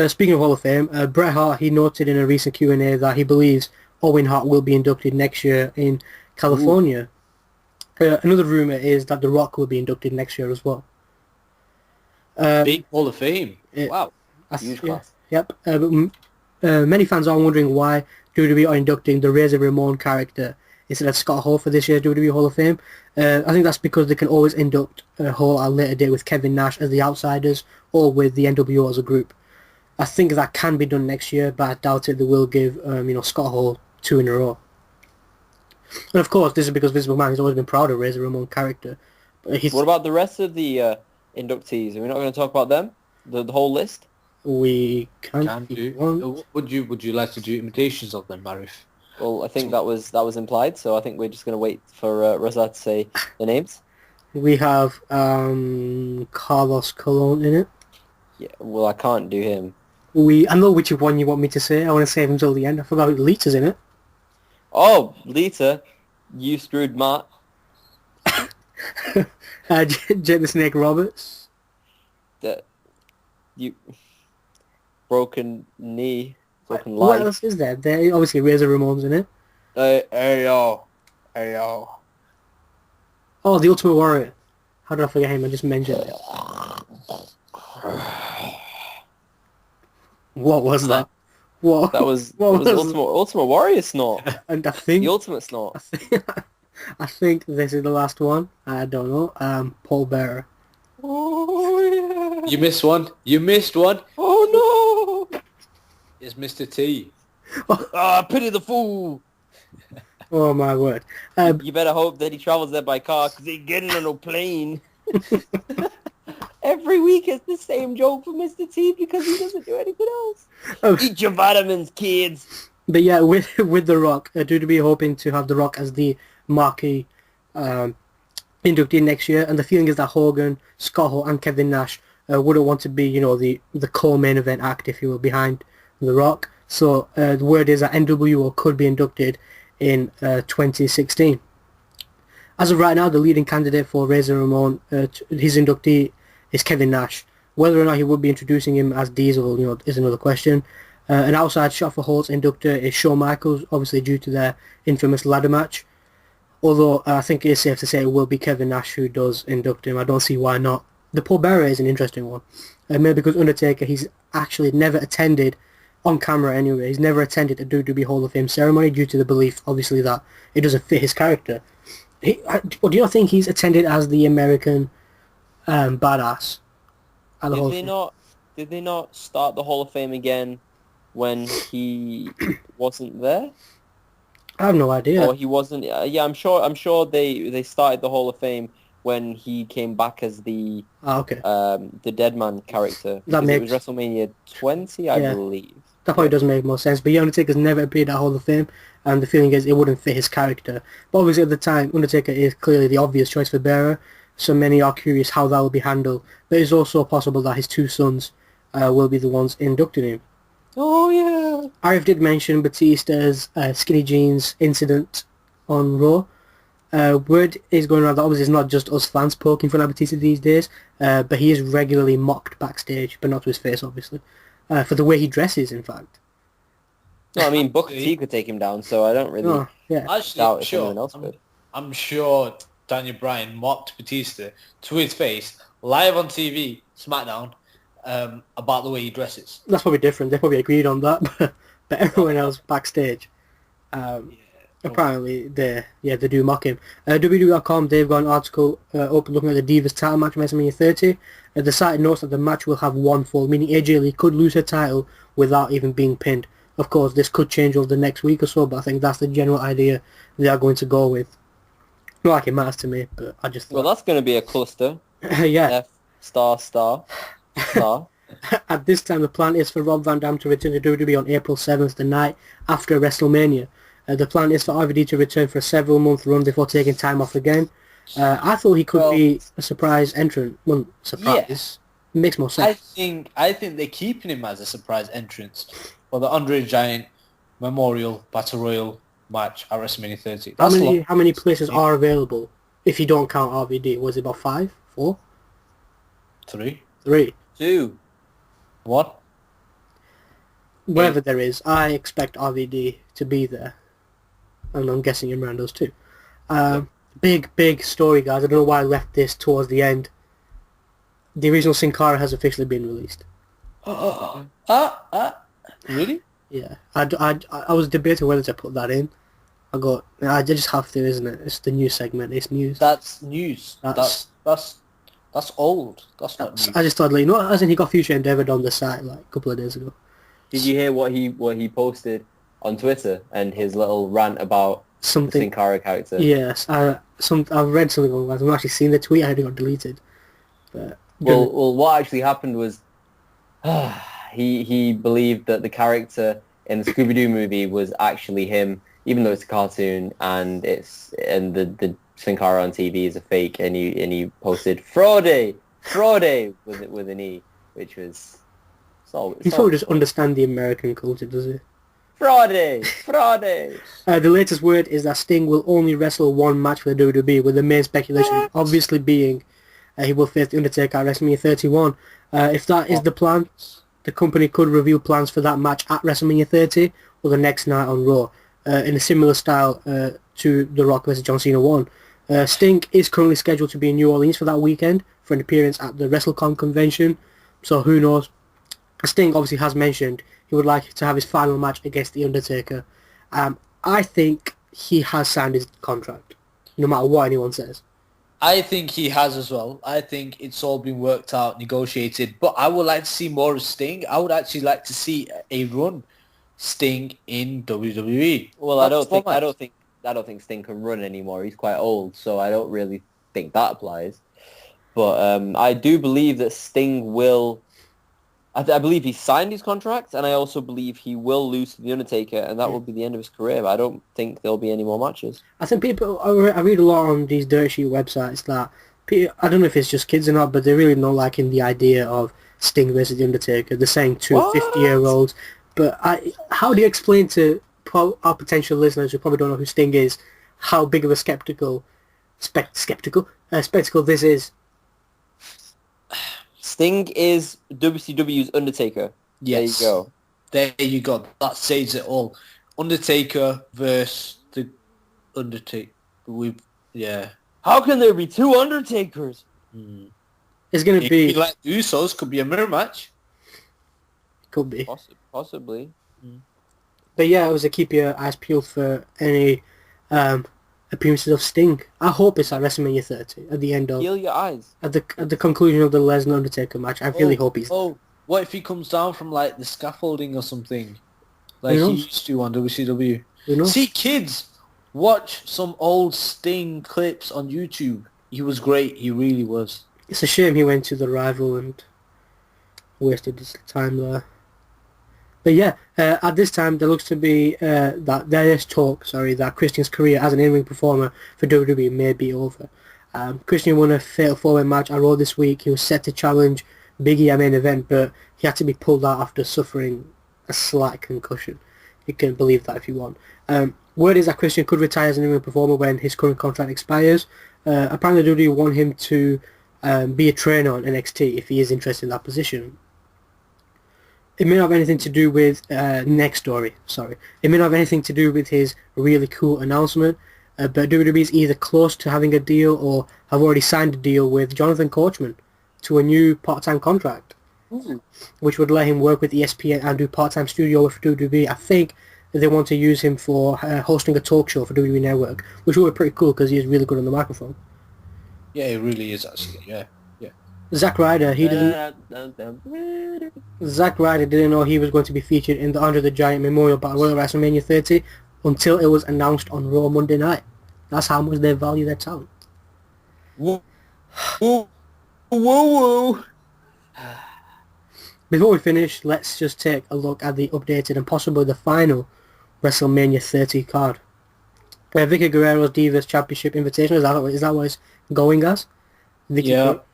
Speaking of Hall of Fame, Bret Hart, he noted in a recent Q&A that he believes Owen Hart will be inducted next year in California. Another rumour is that The Rock will be inducted next year as well. Big Hall of Fame. Wow. Huge class. Yep. Many fans are wondering why WWE are inducting the Razor Ramon character instead of Scott Hall for this year's WWE Hall of Fame. I think that's because they can always induct Hall at a later date with Kevin Nash as the Outsiders or with the NWO as a group. I think that can be done next year, but I doubt it. They will give Scott Hall 2 in a row. And of course, this is because Vince McMahon has always been proud of Razor Ramon character. But What about the rest of the inductees? Are we not going to talk about them? The whole list? We can do. if you want. Would you like to do imitations of them, Marif? Well, I think that was implied, so I think we're just going to wait for Reza to say the names. We have Carlos Colon in it. Yeah, well, I can't do him. I know which one you want me to say. I want to save him till the end. I forgot Lita's in it. Oh, Lita, you screwed Matt. Jake the Snake Roberts. You broken knee, broken What leg. else is there? There obviously Razor Ramon's in it. Hey yo. Oh, the Ultimate Warrior. How did I forget him? I just mentioned it. What was that? What? That was What was- Ultimate Warrior snort. And I think The ultimate snort. I think this is the last one. I don't know. Paul Bearer. Oh yeah. You missed one. Oh no. It's Mr. T. Pity the fool. Oh my word. You better hope that he travels there by car because he ain't getting on no plane. Every week it's the same joke for Mr. T because he doesn't do anything else. Eat your vitamins, kids. But yeah, with The Rock, WWE hoping to have The Rock as the marquee inductee next year, and the feeling is that Hogan, Scott Hall, and Kevin Nash wouldn't want to be, the co-main event act, if you will, behind The Rock. So the word is that NWO could be inducted in 2016. As of right now, the leading candidate for Razor Ramon, his inductee, is Kevin Nash. Whether or not he would be introducing him as Diesel, is another question. An outside shot for Hall's inductor is Shawn Michaels, obviously due to their infamous ladder match. Although I think it is safe to say it will be Kevin Nash who does induct him. I don't see why not. The Paul Bearer is an interesting one. Maybe because Undertaker, he's actually never attended, on camera anyway, he's never attended a WWE Hall of Fame ceremony due to the belief, obviously, that it doesn't fit his character. Do you not think he's attended as the American badass at the Hall of Fame? Did they not start the Hall of Fame again when he wasn't there? I have no idea. Or he wasn't. Yeah, I'm sure they started the Hall of Fame when he came back as the Deadman character. It was WrestleMania 20, I believe. That probably does make more sense. But yeah, Undertaker's never appeared at Hall of Fame, and the feeling is it wouldn't fit his character. But obviously at the time, Undertaker is clearly the obvious choice for Bearer, so many are curious how that will be handled. But it's also possible that his two sons will be the ones inducting him. Oh yeah. Arif did mention Batista's skinny jeans incident on Raw. Word is going around that obviously it's not just us fans poking fun at Batista these days, but he is regularly mocked backstage, but not to his face, obviously, for the way he dresses, in fact. No, I mean, Booker T could take him down, so I don't really Actually, doubt if anyone else could. I'm sure Daniel Bryan mocked Batista to his face live on TV, SmackDown, about the way he dresses. That's probably different. They probably agreed on that, but everyone else backstage, apparently they do mock him. WWE.com, they've got an article open looking at the Divas title match from WrestleMania 30. The site notes that the match will have one fall, meaning AJ Lee could lose her title without even being pinned. Of course, this could change over the next week or so, but I think that's the general idea they are going to go with. Not like it matters to me, but I just thought... Well, that's going to be a cluster. Yeah. F***. At this time, the plan is for Rob Van Dam to return to WWE on April 7th, the night after WrestleMania. The plan is for RVD to return for a several-month run before taking time off again. I thought he could be a surprise entrant. Well, surprise. Yeah. It makes more sense. I think they're keeping him as a surprise entrance for the Andre the Giant Memorial Battle Royal match at WrestleMania 30. How many places are available if you don't count RVD? Was it about 5? 4? 3? 2. 1? Wherever there is, I expect RVD to be there. And I'm guessing in Rando's too. Big story, guys. I don't know why I left this towards the end. The original Sin Cara has officially been released. Really? Yeah. I was debating whether to put that in. I just have to, isn't it? It's the news segment. It's news. That's news. That's old. That's not news. I just thought, as in he got Future Endeavored on the site like a couple of days ago. Did you hear what he posted on Twitter and his little rant about the Sin Cara character? Yes, I've read something on that. I've actually seen the tweet. I had it got deleted. But well, what actually happened was he believed that the character in the Scooby-Doo movie was actually him, even though it's a cartoon and the Sin Cara on TV is a fake, and he posted Fraude with an E, which was he probably just understand the American culture, does he? Fraude. The latest word is that Sting will only wrestle one match for the WWE, with the main speculation obviously being he will face The Undertaker at WrestleMania 31. If that is the plan, the company could reveal plans for that match at WrestleMania 30 or the next night on Raw, in a similar style to The Rock vs. John Cena 1. Sting is currently scheduled to be in New Orleans for that weekend for an appearance at the WrestleCon convention, so who knows. Sting obviously has mentioned he would like to have his final match against The Undertaker. I think he has signed his contract, no matter what anyone says. I think he has as well. I think it's all been worked out, negotiated. But I would like to see more of Sting. I would actually like to see a run Sting in WWE. Well, I don't think Sting can run anymore. He's quite old, so I don't really think that applies. But I do believe that Sting will. I believe he signed his contract, and I also believe he will lose to The Undertaker, and that will be the end of his career. But I don't think there'll be any more matches. I think I read a lot on these dirt sheet websites that, I don't know if it's just kids or not, but they're really not liking the idea of Sting versus The Undertaker. They're saying two 50-year-olds. But how do you explain to our potential listeners who probably don't know who Sting is, how big of a spectacle this is? Sting is WCW's Undertaker. Yes. There you go. That says it all. Undertaker versus the Undertaker. How can there be two Undertakers? It's going to be... like Usos. Could be a mirror match. Could be. Possibly. But yeah, it was to keep your eyes peeled for any appearances of Sting. I hope it's at WrestleMania 30 at the end of... Peel your eyes. At the conclusion of the Lesnar Undertaker match. I really hope he's... What if he comes down from like the scaffolding or something? Like he used to on WCW. See, kids, watch some old Sting clips on YouTube. He was great. He really was. It's a shame he went to the Rival and wasted his time there. But yeah, at this time there looks to be that Christian's career as an in-ring performer for WWE may be over. Christian won a Fatal 4-Way match at Raw this week. He was set to challenge Big E at main event, but he had to be pulled out after suffering a slight concussion. You can believe that if you want. Word is that Christian could retire as an in-ring performer when his current contract expires. Apparently, WWE want him to be a trainer on NXT if he is interested in that position. It may not have anything to do with next story. Sorry, it may not have anything to do with his really cool announcement. But WWE is either close to having a deal or have already signed a deal with Jonathan Coachman to a new part-time contract, which would let him work with ESPN and do part-time studio work for WWE. I think they want to use him for hosting a talk show for WWE Network, which would be pretty cool because he is really good on the microphone. Yeah, it really is actually. Yeah. Zack Ryder, Zack Ryder didn't know he was going to be featured in the Andre the Giant Memorial Battle Royal at WrestleMania 30 until it was announced on Raw Monday night. That's how much they value their talent. Woo, woo, woo, woo. Before we finish, let's just take a look at the updated and possibly the final WrestleMania 30 card. Vicky Guerrero's Divas Championship Invitational, is that what it's going as?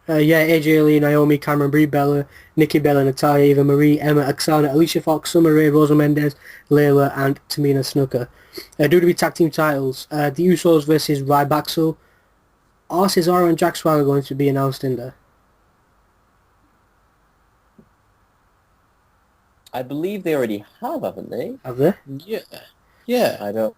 AJ Lee, Naomi, Cameron, Brie Bella, Nikki Bella, Natalya, Eva Marie, Emma, Oksana, Alicia Fox, Summer Rae, Rosa Mendez, Layla, and Tamina Snuka. WWE Tag Team titles, the Usos versus Ryback. Are Cesaro and Jack Swagger going to be announced in there? I believe they already have, haven't they? Have they? Yeah. I don't.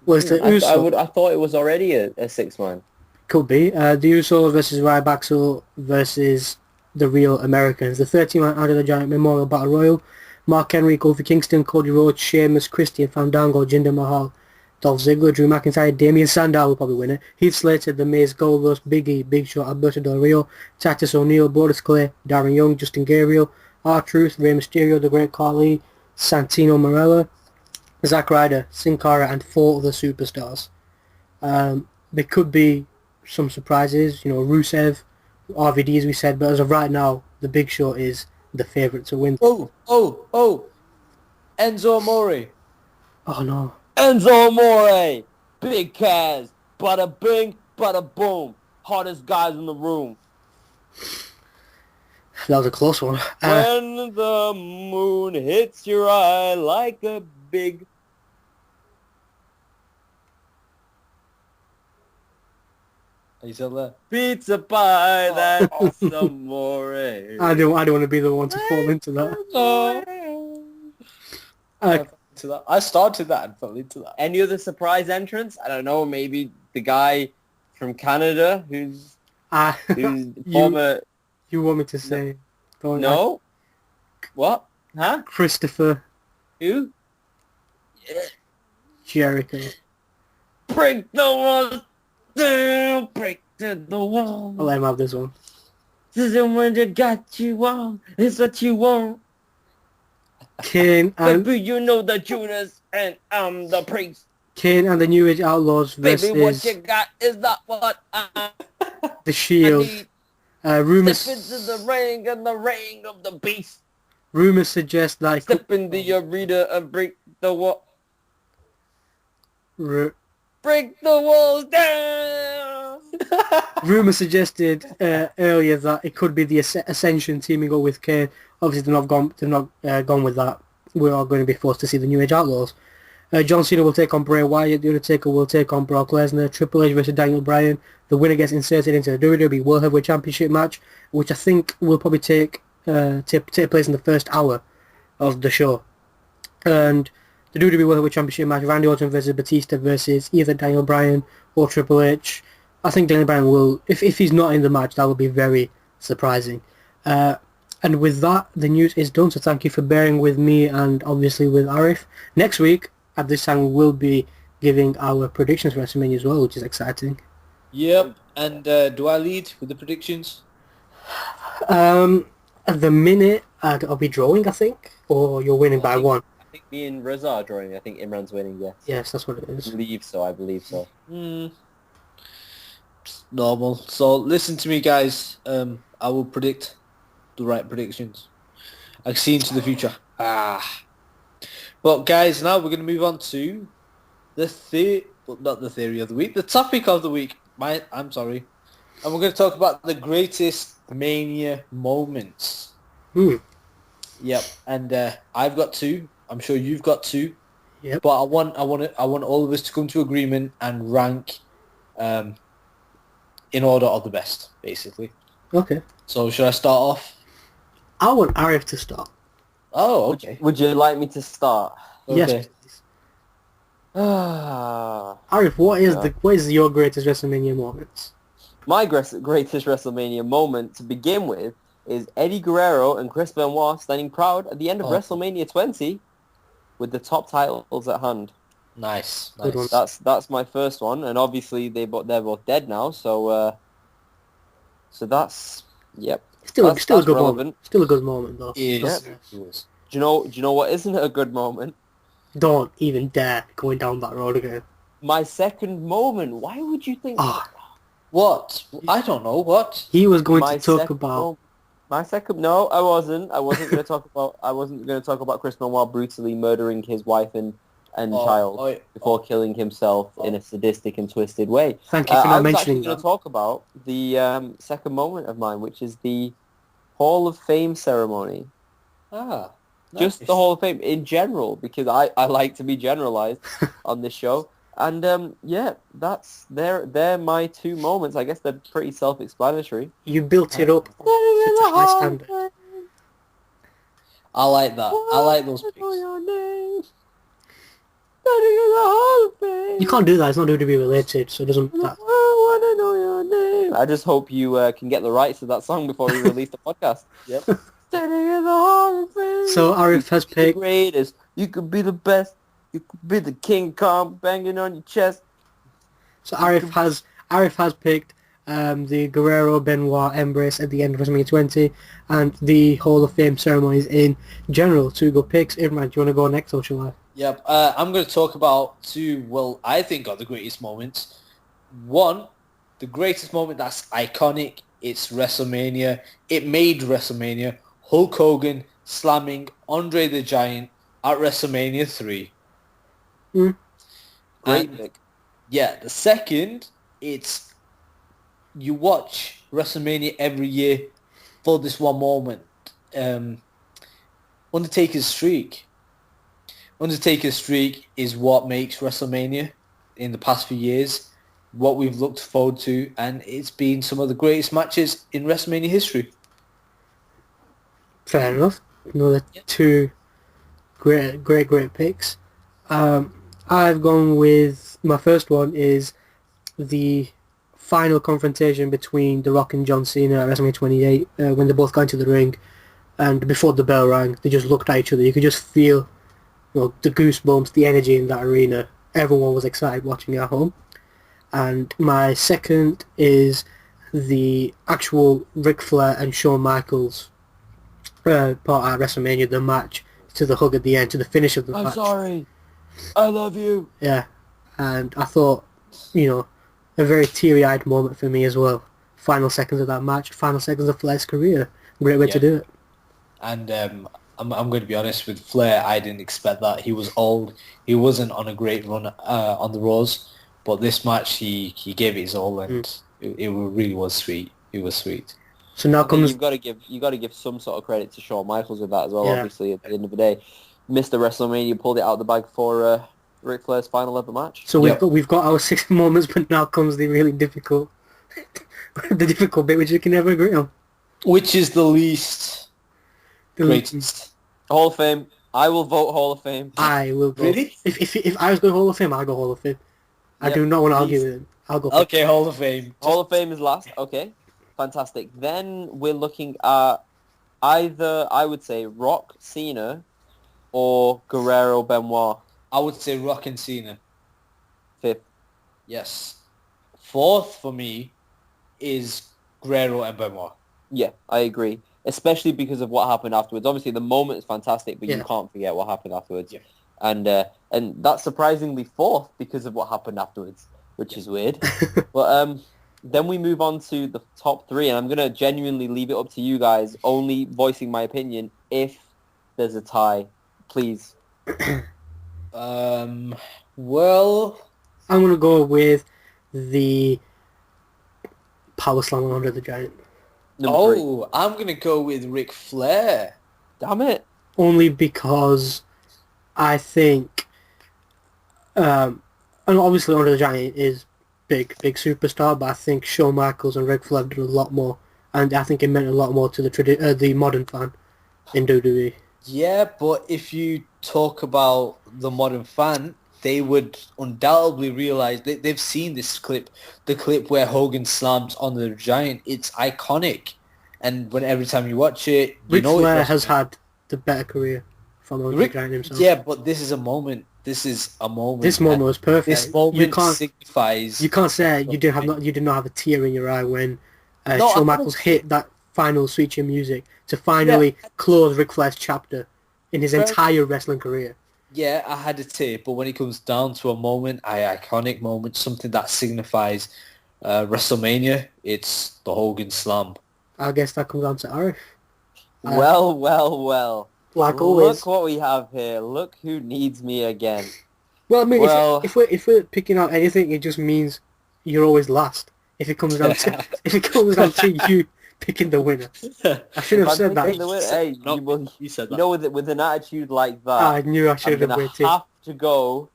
Well, it's the Usos. I thought it was already a 6-man. Could be. The Usos versus Ryback versus the Real Americans. The 13-man Andre the Giant Memorial Battle Royal. Mark Henry, Kofi Kingston, Cody Rhodes, Sheamus, Christian Fandango, Jinder Mahal, Dolph Ziggler, Drew McIntyre, Damien Sandow will probably win it. Heath Slater, The Miz, Goldust, Big E, Big Show, Alberto Del Rio, Titus O'Neil, Brodus Clay, Darren Young, Justin Gabriel, R-Truth, Rey Mysterio, The Great Khali, Santino Marella, Zack Ryder, Sin Cara, and 4 other superstars. There could be some surprises, Rusev, RVD as we said, but as of right now, the Big Show is the favourite to win. Oh! Enzo Amore. Oh no. Enzo Amore! Big Kaz! Bada bing, bada boom! Hottest guys in the room. That was a close one. When the moon hits your eye like a big... Are you still there? Pizza pie, that's amore. I don't want to be the one to fall into that. I started that and fell into that. Any other surprise entrants? I don't know, maybe the guy from Canada who's former... You want me to say... No? What? Huh? Christopher... Who? Jericho. Break the wall down, break to the wall. I'll let him have this one. This is when you got you on, it's what you want. Kane and... Baby, you know the Judas and I'm the priest. Kane and the New Age Outlaws versus... Baby, what you got is not what I The Shield. need. Rumours... Step into the ring and the ring of the beast. Rumours suggest that... Step in the arena and break the wall. Break the walls down! Rumours suggested earlier that it could be the Ascension teaming up with Kane. Obviously, they've not gone with that. We're all going to be forced to see the New Age Outlaws. John Cena will take on Bray Wyatt. The Undertaker will take on Brock Lesnar. Triple H versus Daniel Bryan. The winner gets inserted into the WWE World Heavyweight Championship match, which I think will probably take place in the first hour of the show. And the WWE World Heavyweight Championship match, Randy Orton versus Batista versus either Daniel Bryan or Triple H. I think Daniel Bryan will, if he's not in the match, that will be very surprising. And with that, the news is done, so thank you for bearing with me and obviously with Arif. Next week, at this time, we will be giving our predictions for WrestleMania as well, which is exciting. Yep, and do I lead with the predictions? At the minute, I'll be drawing, I think, or you're winning by one. I think me and Reza are drawing. I think Imran's winning, yes. Yes, that's what it is. I believe so. Normal. So listen to me, guys. I will predict the right predictions. I see into the future. But guys, now we're going to move on to not the theory of the week, the topic of the week. I'm sorry. And we're going to talk about the greatest Mania moments. Yep. And I've got two. I'm sure you've got two. Yep. But I want all of us to come to agreement and rank in order of the best, basically. Okay. So should I start off? I want Arif to start. Oh, okay. Would you like me to start? Yes, Okay. please. Ah, Arif, what is your greatest WrestleMania moments? my greatest WrestleMania moment to begin with is Eddie Guerrero and Chris Benoit standing proud at the end of WrestleMania 20 with the top titles at hand. Nice. Good one. That's my first one, and obviously they're both dead now, so that's Still a that's good relevant. moment. Still a good moment though. Yes. Yep. It was. Do you know what isn't a good moment? Don't even dare going down that road again. My second moment. Why would you think? Ah, What? I don't know. What? he was going My to talk second about. moment. My second. No, I wasn't. I wasn't going to talk about. I wasn't going to talk about Chris Benoit brutally murdering his wife and child before killing himself in a sadistic and twisted way. Thank you for I not was actually mentioning going that. to talk about the second moment of mine, which is the Hall of Fame ceremony. Just Nice. the Hall of Fame in general, because I like to be generalized on this show. And they're my two moments. I guess they're pretty self-explanatory. You built it up on such a high standard. I like that. I like those picks. You can't do that. It's not WWE related, so it doesn't. I just hope you can get the rights to that song before we release the podcast. Yep. So Arif has The picked. greatest. You could be the best. You could be the King Kong banging on your chest. So Arif has picked the Guerrero Benoit embrace at the end of WrestleMania 20 and the Hall of Fame ceremonies in general. Two good picks. Imran, do you want to go next or shall I? Yep. I'm going to talk about two, well, I think are the greatest moments. One, the greatest moment that's iconic. It's WrestleMania. It made WrestleMania. Hulk Hogan slamming Andre the Giant at WrestleMania 3. Mm. Great pick. Yeah, the second, it's you watch WrestleMania every year for this one moment. Undertaker's streak. Undertaker's streak is what makes WrestleMania in the past few years what we've looked forward to, and it's been some of the greatest matches in WrestleMania history. Fair enough. Another two great picks. I've gone with my first one is the final confrontation between The Rock and John Cena at WrestleMania 28 when they both got into the ring, and before the bell rang, they just looked at each other. You could just feel, the goosebumps, the energy in that arena. Everyone was excited watching at home. And my second is the actual Ric Flair and Shawn Michaels part at WrestleMania, the match to the hug at the end, to the finish of the match. I'm sorry. I love you. Yeah, and I thought, a very teary-eyed moment for me as well. Final seconds of that match, final seconds of Flair's career. Great way to do it. And I'm going to be honest with Flair. I didn't expect that. He was old. He wasn't on a great run on the Raws, but this match he gave it his all, and it really was sweet. It was sweet. So now comes. You've got to give some sort of credit to Shawn Michaels with that as well. Yeah. Obviously, at the end of the day, Mr. WrestleMania pulled it out of the bag for Ric Flair's final ever match. So we've got our 6 moments, but now comes the really difficult, the difficult bit which we can never agree on. Which is the least greatest? Hall of Fame. I will vote Hall of Fame. I will go. Really? If I was going Hall of Fame, I'll go Hall of Fame. I do not want to argue with him. I'll go. Okay, Hall of Fame. Hall of Fame is last. Okay, fantastic. Then we're looking at either, I would say, Rock, Cena, or Guerrero, Benoit. I would say Rock and Cena. Fifth. Yes. Fourth for me is Guerrero and Benoit. Yeah, I agree. Especially because of what happened afterwards. Obviously, the moment is fantastic, but you can't forget what happened afterwards. Yeah. And that's surprisingly fourth because of what happened afterwards, which is weird. But then we move on to the top 3, and I'm going to genuinely leave it up to you guys, only voicing my opinion if there's a tie. Please. Well, I'm going to go with the Power Slam on Andre the Giant. Number 3. I'm going to go with Ric Flair. Damn it. Only because I think And obviously Andre the Giant is big superstar, but I think Shawn Michaels and Ric Flair did a lot more, and I think it meant a lot more to the modern fan in WWE. Yeah, but if you talk about the modern fan, they would undoubtedly realize they've seen this clip, the clip where Hogan slams on the Giant. It's iconic, and when every time you watch it, you Ric know it's Flair has WrestleMania. had the better career from Andre the Rick, Giant himself. yeah, but this is a moment. This is a moment. This moment was This perfect. moment signifies. You can't say WrestleMania. you did not have a tear in your eye when No, I Shawn had a Michaels tear. hit that final switch in music to Yeah, finally close Ric Flair's chapter in his fair entire wrestling career. Yeah, I had a tape, but when it comes down to a moment, iconic moment, something that signifies WrestleMania, it's the Hogan Slam. I guess that comes down to Arif. Well, well, well. Like Look always. what we have here. Look who needs me again. Well, I mean, Well, if we're picking out anything, it just means you're always last. If it comes down to if it comes down to you picking the winner, I should if have I'm said picking that. the winner, hey, No, you, will, you said you that. know, with an attitude like I that, knew I I'm should have gonna waited. have to go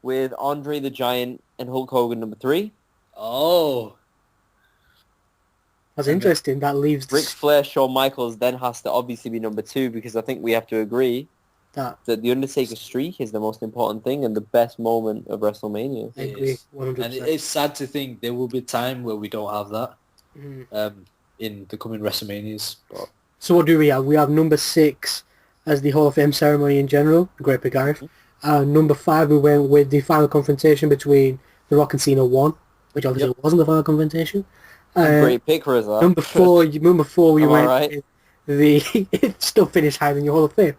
with Andre the Giant and Hulk Hogan number 3. Oh, That's and then interesting. That leaves Ric Flair, Shawn Michaels then has to obviously be number 2 because I think we have to agree that. that the Undertaker streak is the most important thing and the best moment of WrestleMania. I agree, is. 100%. And it's sad to think there will be time where we don't have that Mm. in the coming WrestleManias. But So what do we have? We have number 6 as the Hall of Fame ceremony in general. Great pick, Arif. Number 5, we went with the final confrontation between The Rock and Cena 1, which obviously wasn't the final confrontation. Great pick, Rizza. Number four, we Am I went right? with the it still finished higher than your Hall of Fame.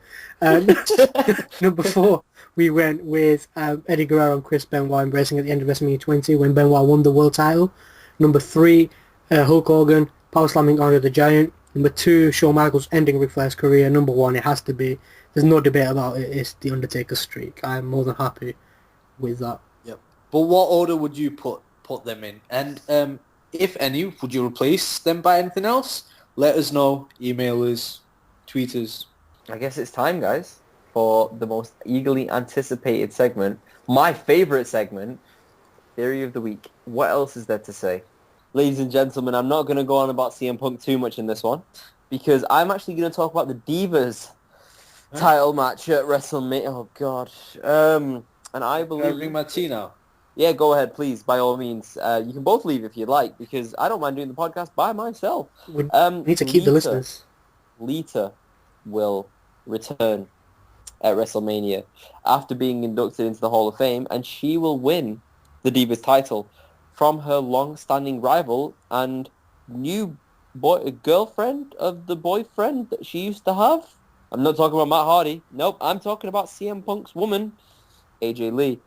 Number 4, we went with Eddie Guerrero and Chris Benoit embracing at the end of WrestleMania 20 when Benoit won the world title. Number 3, Hulk Hogan power slamming Andre the Giant. Number 2, Shawn Michaels ending Ric Flair's career. Number 1, it has to be. There's no debate about it. It's the Undertaker streak. I'm more than happy with that. yep. But what order would you put them in? And if any, would you replace them by anything else? Let us know. Email us, tweet us. I guess it's time, guys, for the most eagerly anticipated segment. My favorite segment, Theory of the Week. What else is there to say? Ladies and gentlemen, I'm not going to go on about CM Punk too much in this one because I'm actually going to talk about the Divas title match at WrestleMania. Oh, God. And I Can I believe... bring my tea now? Yeah, go ahead, please, by all means. You can both leave if you'd like because I don't mind doing the podcast by myself. We need to keep the listeners. Lita will return at WrestleMania after being inducted into the Hall of Fame, and she will win the Divas title from her long-standing rival and new girlfriend of the boyfriend that she used to have. I'm not talking about Matt Hardy. Nope, I'm talking about CM Punk's woman, AJ Lee.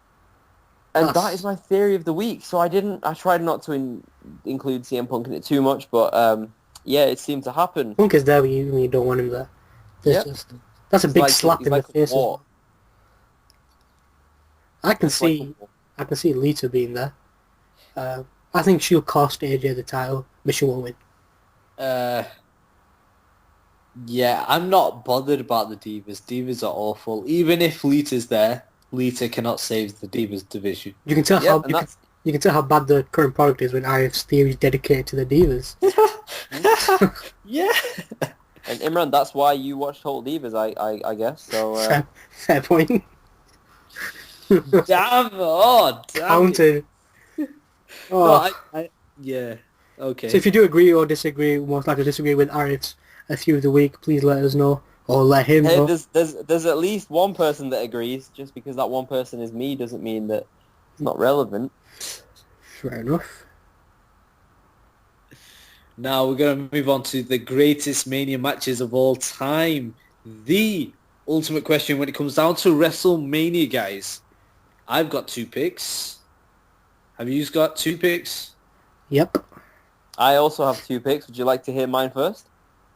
And that is my theory of the week. So I tried not to include CM Punk in it too much, but yeah, it seemed to happen. Punk is there when you don't want him there. That's a big slap in the face. I can see Lita being there. I think she'll cost AJ the title, but she won't win. Yeah, I'm not bothered about the Divas. Divas are awful. Even if Lita's there, Lita cannot save the Divas division. You can tell you can tell how bad the current product is when Arif's theory is dedicated to the Divas. Yeah. And Imran, that's why you watched Total Divas, I guess. So fair point. Damn! Oh, damn! Counted. No, yeah. Okay. So if you do agree or disagree, most likely disagree with Arif's a few of the week, please let us know or let him know. There's at least one person that agrees. Just because that one person is me doesn't mean that it's not relevant. Fair enough. Now we're going to move on to the greatest Mania matches of all time. The ultimate question when it comes down to WrestleMania, guys. I've got 2 picks. Have you got 2 picks? Yep. I also have 2 picks. Would you like to hear mine first?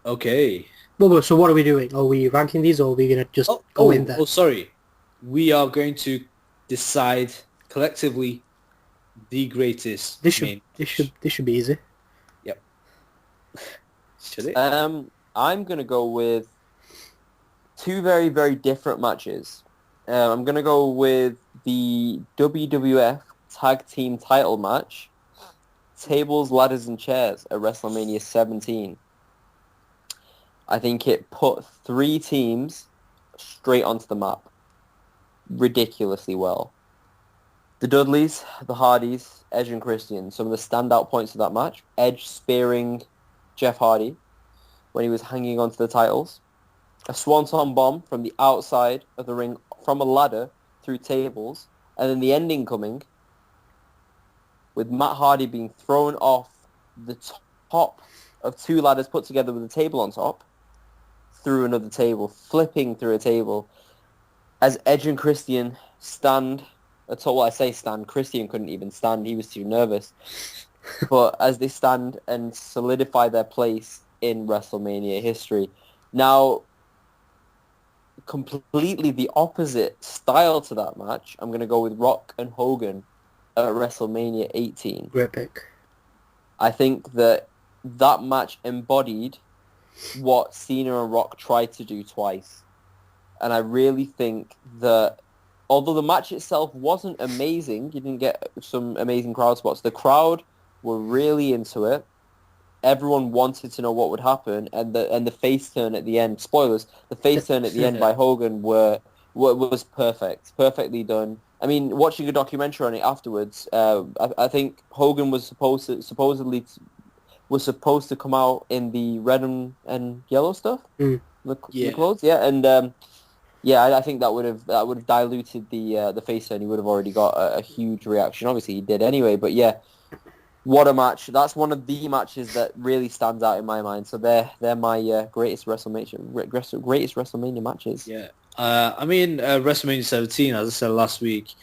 Okay. Well, so what are we doing? Are we ranking these or are we going to just go in there? Oh, sorry. We are going to decide collectively the greatest. This should be easy. Yep. Should it? I'm going to go with 2 very, very different matches. I'm going to go with the WWF Tag Team title match, Tables, Ladders, and Chairs at WrestleMania 17. I think it put 3 teams straight onto the map ridiculously well. The Dudleys, the Hardys, Edge and Christian. Some of the standout points of that match. Edge spearing Jeff Hardy when he was hanging onto the titles. A swanton bomb from the outside of the ring from a ladder through tables. And then the ending coming with Matt Hardy being thrown off the top of 2 ladders put together with a table on top through another table, flipping through a table. As Edge and Christian stand... That's all I say stand. Christian couldn't even stand. He was too nervous. But as they stand and solidify their place in WrestleMania history. Now, completely the opposite style to that match, I'm going to go with Rock and Hogan at WrestleMania 18. Great pick. I think that match embodied what Cena and Rock tried to do twice. And I really think that although the match itself wasn't amazing, you didn't get some amazing crowd spots, the crowd were really into it. Everyone wanted to know what would happen, and the face turn at the end, spoilers, the face turn at the end by Hogan was perfectly done. I mean, watching a documentary on it afterwards, I think Hogan was supposedly to come out in the red and yellow stuff, the clothes, and I think that would have diluted the face turn. He would have already got a huge reaction. Obviously, he did anyway. But yeah, what a match! That's one of the matches that really stands out in my mind. So they're my greatest WrestleMania matches. Yeah, WrestleMania 17, as I said last week,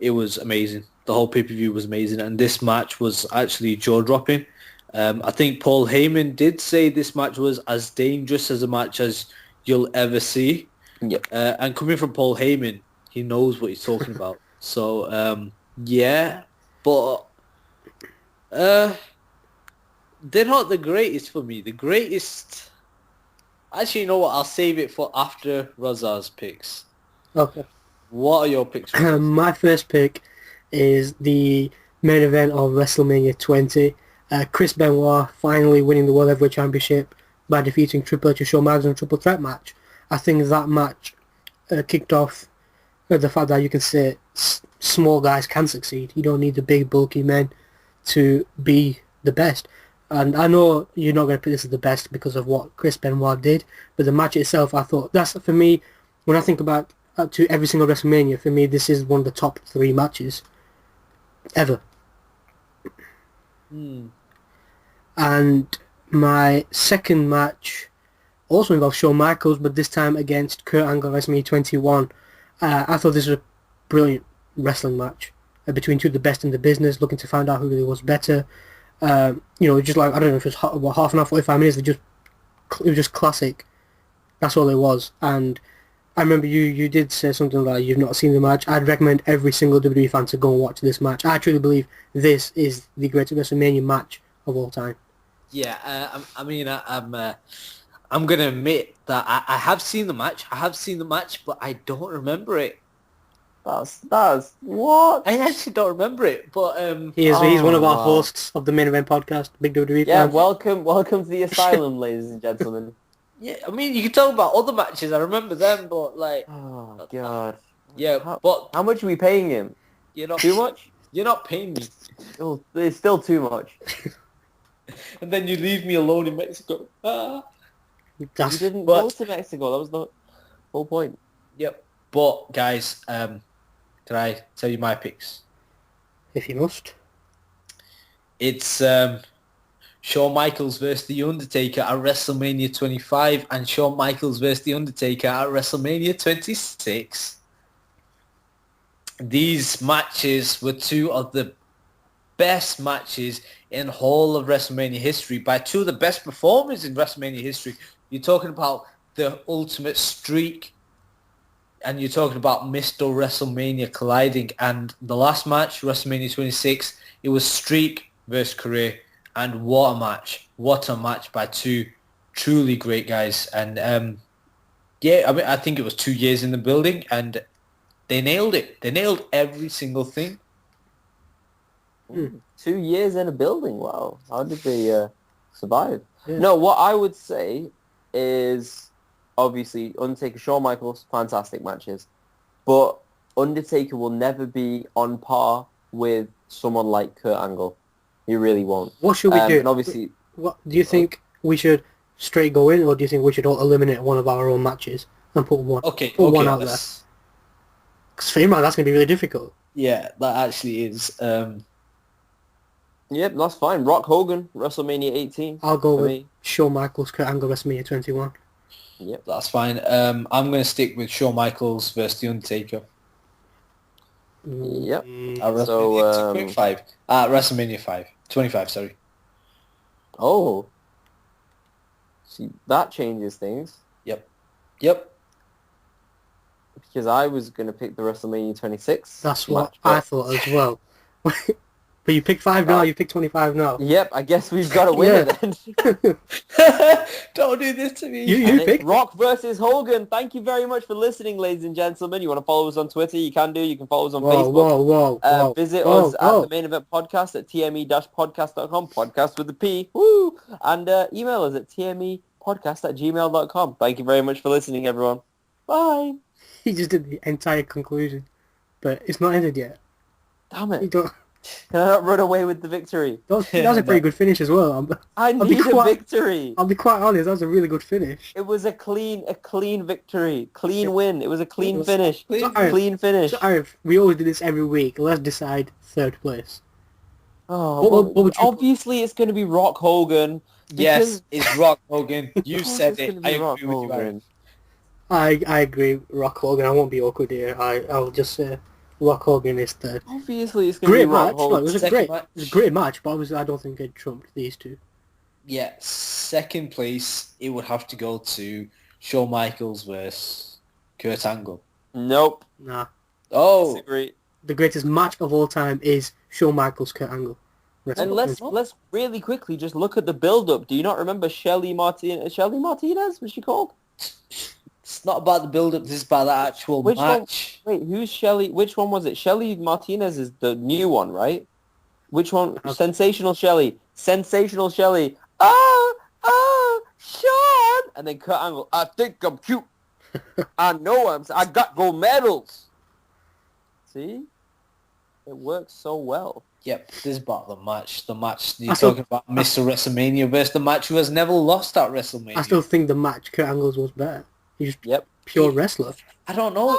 it was amazing. The whole pay-per-view was amazing, and this match was actually jaw-dropping. I think Paul Heyman did say this match was as dangerous as a match as you'll ever see. Yep. And coming from Paul Heyman, he knows what he's talking about. So, but they're not the greatest for me. The greatest... Actually, you know what? I'll save it for after Razar's picks. Okay. What are your picks? My first pick is the main event of WrestleMania 20. Chris Benoit finally winning the World Heavyweight Championship by defeating Triple H and Shawn Michaels in a triple threat match. I think that match kicked off the fact that you can say small guys can succeed. You don't need the big bulky men to be the best. And I know you're not going to put this as the best because of what Chris Benoit did, but the match itself, I thought, that's, for me, when I think about to every single WrestleMania, for me, this is one of the top 3 matches ever. And my second match also involves Shawn Michaels, but this time against Kurt Angle at WrestleMania 21. I thought this was a brilliant wrestling match between 2 of the best in the business, looking to find out who really was better. Just like, I don't know if it was half an hour, 45 minutes, it was just classic. That's all it was. And I remember you did say something like you've not seen the match. I'd recommend every single WWE fan to go and watch this match. I truly believe this is the greatest WrestleMania match of all time. Yeah, I'm going to admit that I have seen the match. But I don't remember it. That's what? I actually don't remember it, but he's one of our hosts of the Main Event podcast, big WWE fan. Yeah, welcome to the asylum, ladies and gentlemen. Yeah, I mean, you can talk about other matches. I remember them, but like, oh god. Yeah, but how much are we paying him? You're not too much. You're not paying me. Oh, it's still too much. And then you leave me alone in Mexico. You didn't go to Mexico. That was the whole point. Yep. But guys, can I tell you my picks? If you must. It's Shawn Michaels versus The Undertaker at WrestleMania 25 and Shawn Michaels versus The Undertaker at WrestleMania 26. These matches were 2 of the best matches in whole of WrestleMania history by 2 of the best performers in WrestleMania history. You're talking about the ultimate streak and you're talking about Mr. WrestleMania colliding. And the last match, WrestleMania 26, it was streak versus career. And what a match. What a match by 2 truly great guys. And I think it was 2 years in the building. And They nailed it. They nailed every single thing. 2 years in a building. Wow. How did they survive? Yeah. No, what I would say is obviously Undertaker, Shawn Michaels, fantastic matches. But Undertaker will never be on par with someone like Kurt Angle. He really won't. What should we do? And obviously, What do you think we should straight go in, or do you think we should all eliminate one of our own matches and put one one out there? Because for him, that's going to be really difficult. Yeah, that actually is. Yep, that's fine. Rock Hogan, WrestleMania 18. I'll go for with me. Shawn Michaels, Kurt Angle, WrestleMania 21. Yep. That's fine. I'm going to stick with Shawn Michaels versus The Undertaker. Yep. At WrestleMania 25. At WrestleMania 5. 25, sorry. Oh. See, that changes things. Yep. Because I was going to pick the WrestleMania 26. That's what match, I thought as well. But you pick 5 now, you pick 25 now. Yep, I guess we've got to win it then. Don't do this to me. You pick Rock versus Hogan. Thank you very much for listening, ladies and gentlemen. You want to follow us on Twitter? You can do. You can follow us on Facebook. Whoa. Visit us at the Main Event Podcast at tme-podcast.com. Podcast with a P. Woo! And email us at tmepodcast@gmail.com. Thank you very much for listening, everyone. Bye. He just did the entire conclusion. But it's not ended yet. Damn You it. don't... Can I not run away with the victory? That was a pretty good finish as well. I need a victory. I'll be quite honest, that was a really good finish. It was a clean victory. Clean win. It was a clean finish. Clean finish. So, Arif, we always do this every week. Let's decide third place. Oh, what would you obviously it's going to be Rock Hogan. Yes, it's Rock Hogan. You said it. I Rock agree with you, Aaron. I agree, Rock Hogan. I won't be awkward here. I'll just say Rock Hogan is third. Obviously it's going to Great be Rock match. Hogan. It was a great match, but obviously I don't think it trumped these two. Yeah, second place, it would have to go to Shawn Michaels versus Kurt Angle. Nope. Nah. Oh, Disagree. The greatest match of all time is Shawn Michaels, Kurt Angle. And let's really quickly just look at the build-up. Do you not remember Shelly Martinez? Was she called? it's not about the build-up. This is about the actual match. Wait, who's Shelly? Which one was it? Shelly Martinez is the new one, right? Which one? Sensational Shelly. Sensational Shelly. Oh, Sean! And then Kurt Angle. I think I'm cute. I know I got gold medals. See? It works so well. Yep, this is about the match. The match you're talking about, Mr. WrestleMania versus the match who has never lost at WrestleMania. I still think the match Kurt Angle's was better. He's just pure wrestler. I don't know.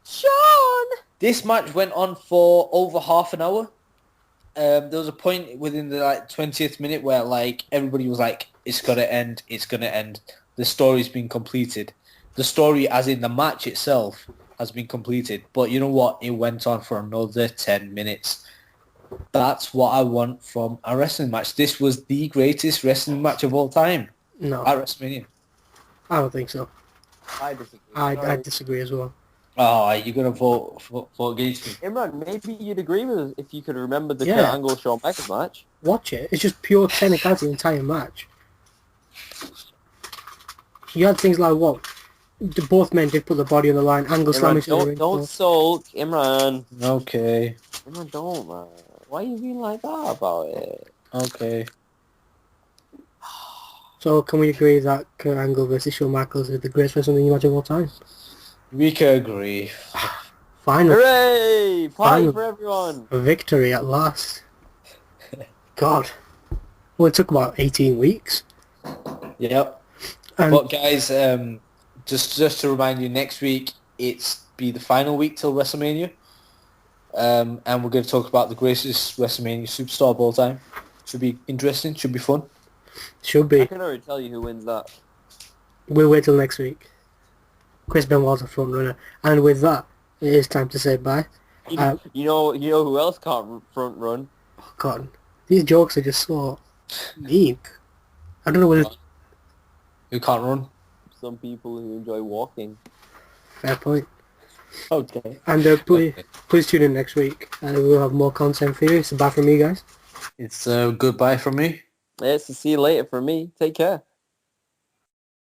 Sean! This match went on for over half an hour. There was a point within the 20th minute where everybody was like, it's gonna end. The story's been completed. The story, as in the match itself, has been completed. But you know what? It went on for another 10 minutes. That's what I want from a wrestling match. This was the greatest wrestling match of all time. No. At WrestleMania. I don't think so. I disagree. I disagree as well. Oh, you're going to vote against me. Imran, maybe you'd agree with us if you could remember the Yeah. Kurt Angle Shawn Michaels match. Watch it. It's just pure technicality the entire match. You had things like what? Both men did put the body on the line. Angle slamming to the ring. Don't sulk, Imran. Okay. Imran, don't, man. Why are you being like that about it? Okay. So can we agree that Kurt Angle versus Shawn Michaels is the greatest wrestling match of all time? We can agree. Final. Hooray! Party Final. for everyone! A victory at last. God. Well, it took about 18 weeks. Yep. And But guys, just to remind you, next week it's be the final week till WrestleMania, and we're going to talk about the greatest WrestleMania superstar of all time. Should be interesting. Should be fun. should I be. can already tell you who wins that. We'll wait till next week. Chris Benoit's a front runner. And with that, it is time to say bye. You know who else can't front run? Oh God. These jokes are just so mean. I don't know whether... Who can't run? Some people who enjoy walking. Fair point. Okay. And please tune in next week. We'll have more content for you. So bye from me, guys. It's goodbye from me. Yes, see you later from me. Take care.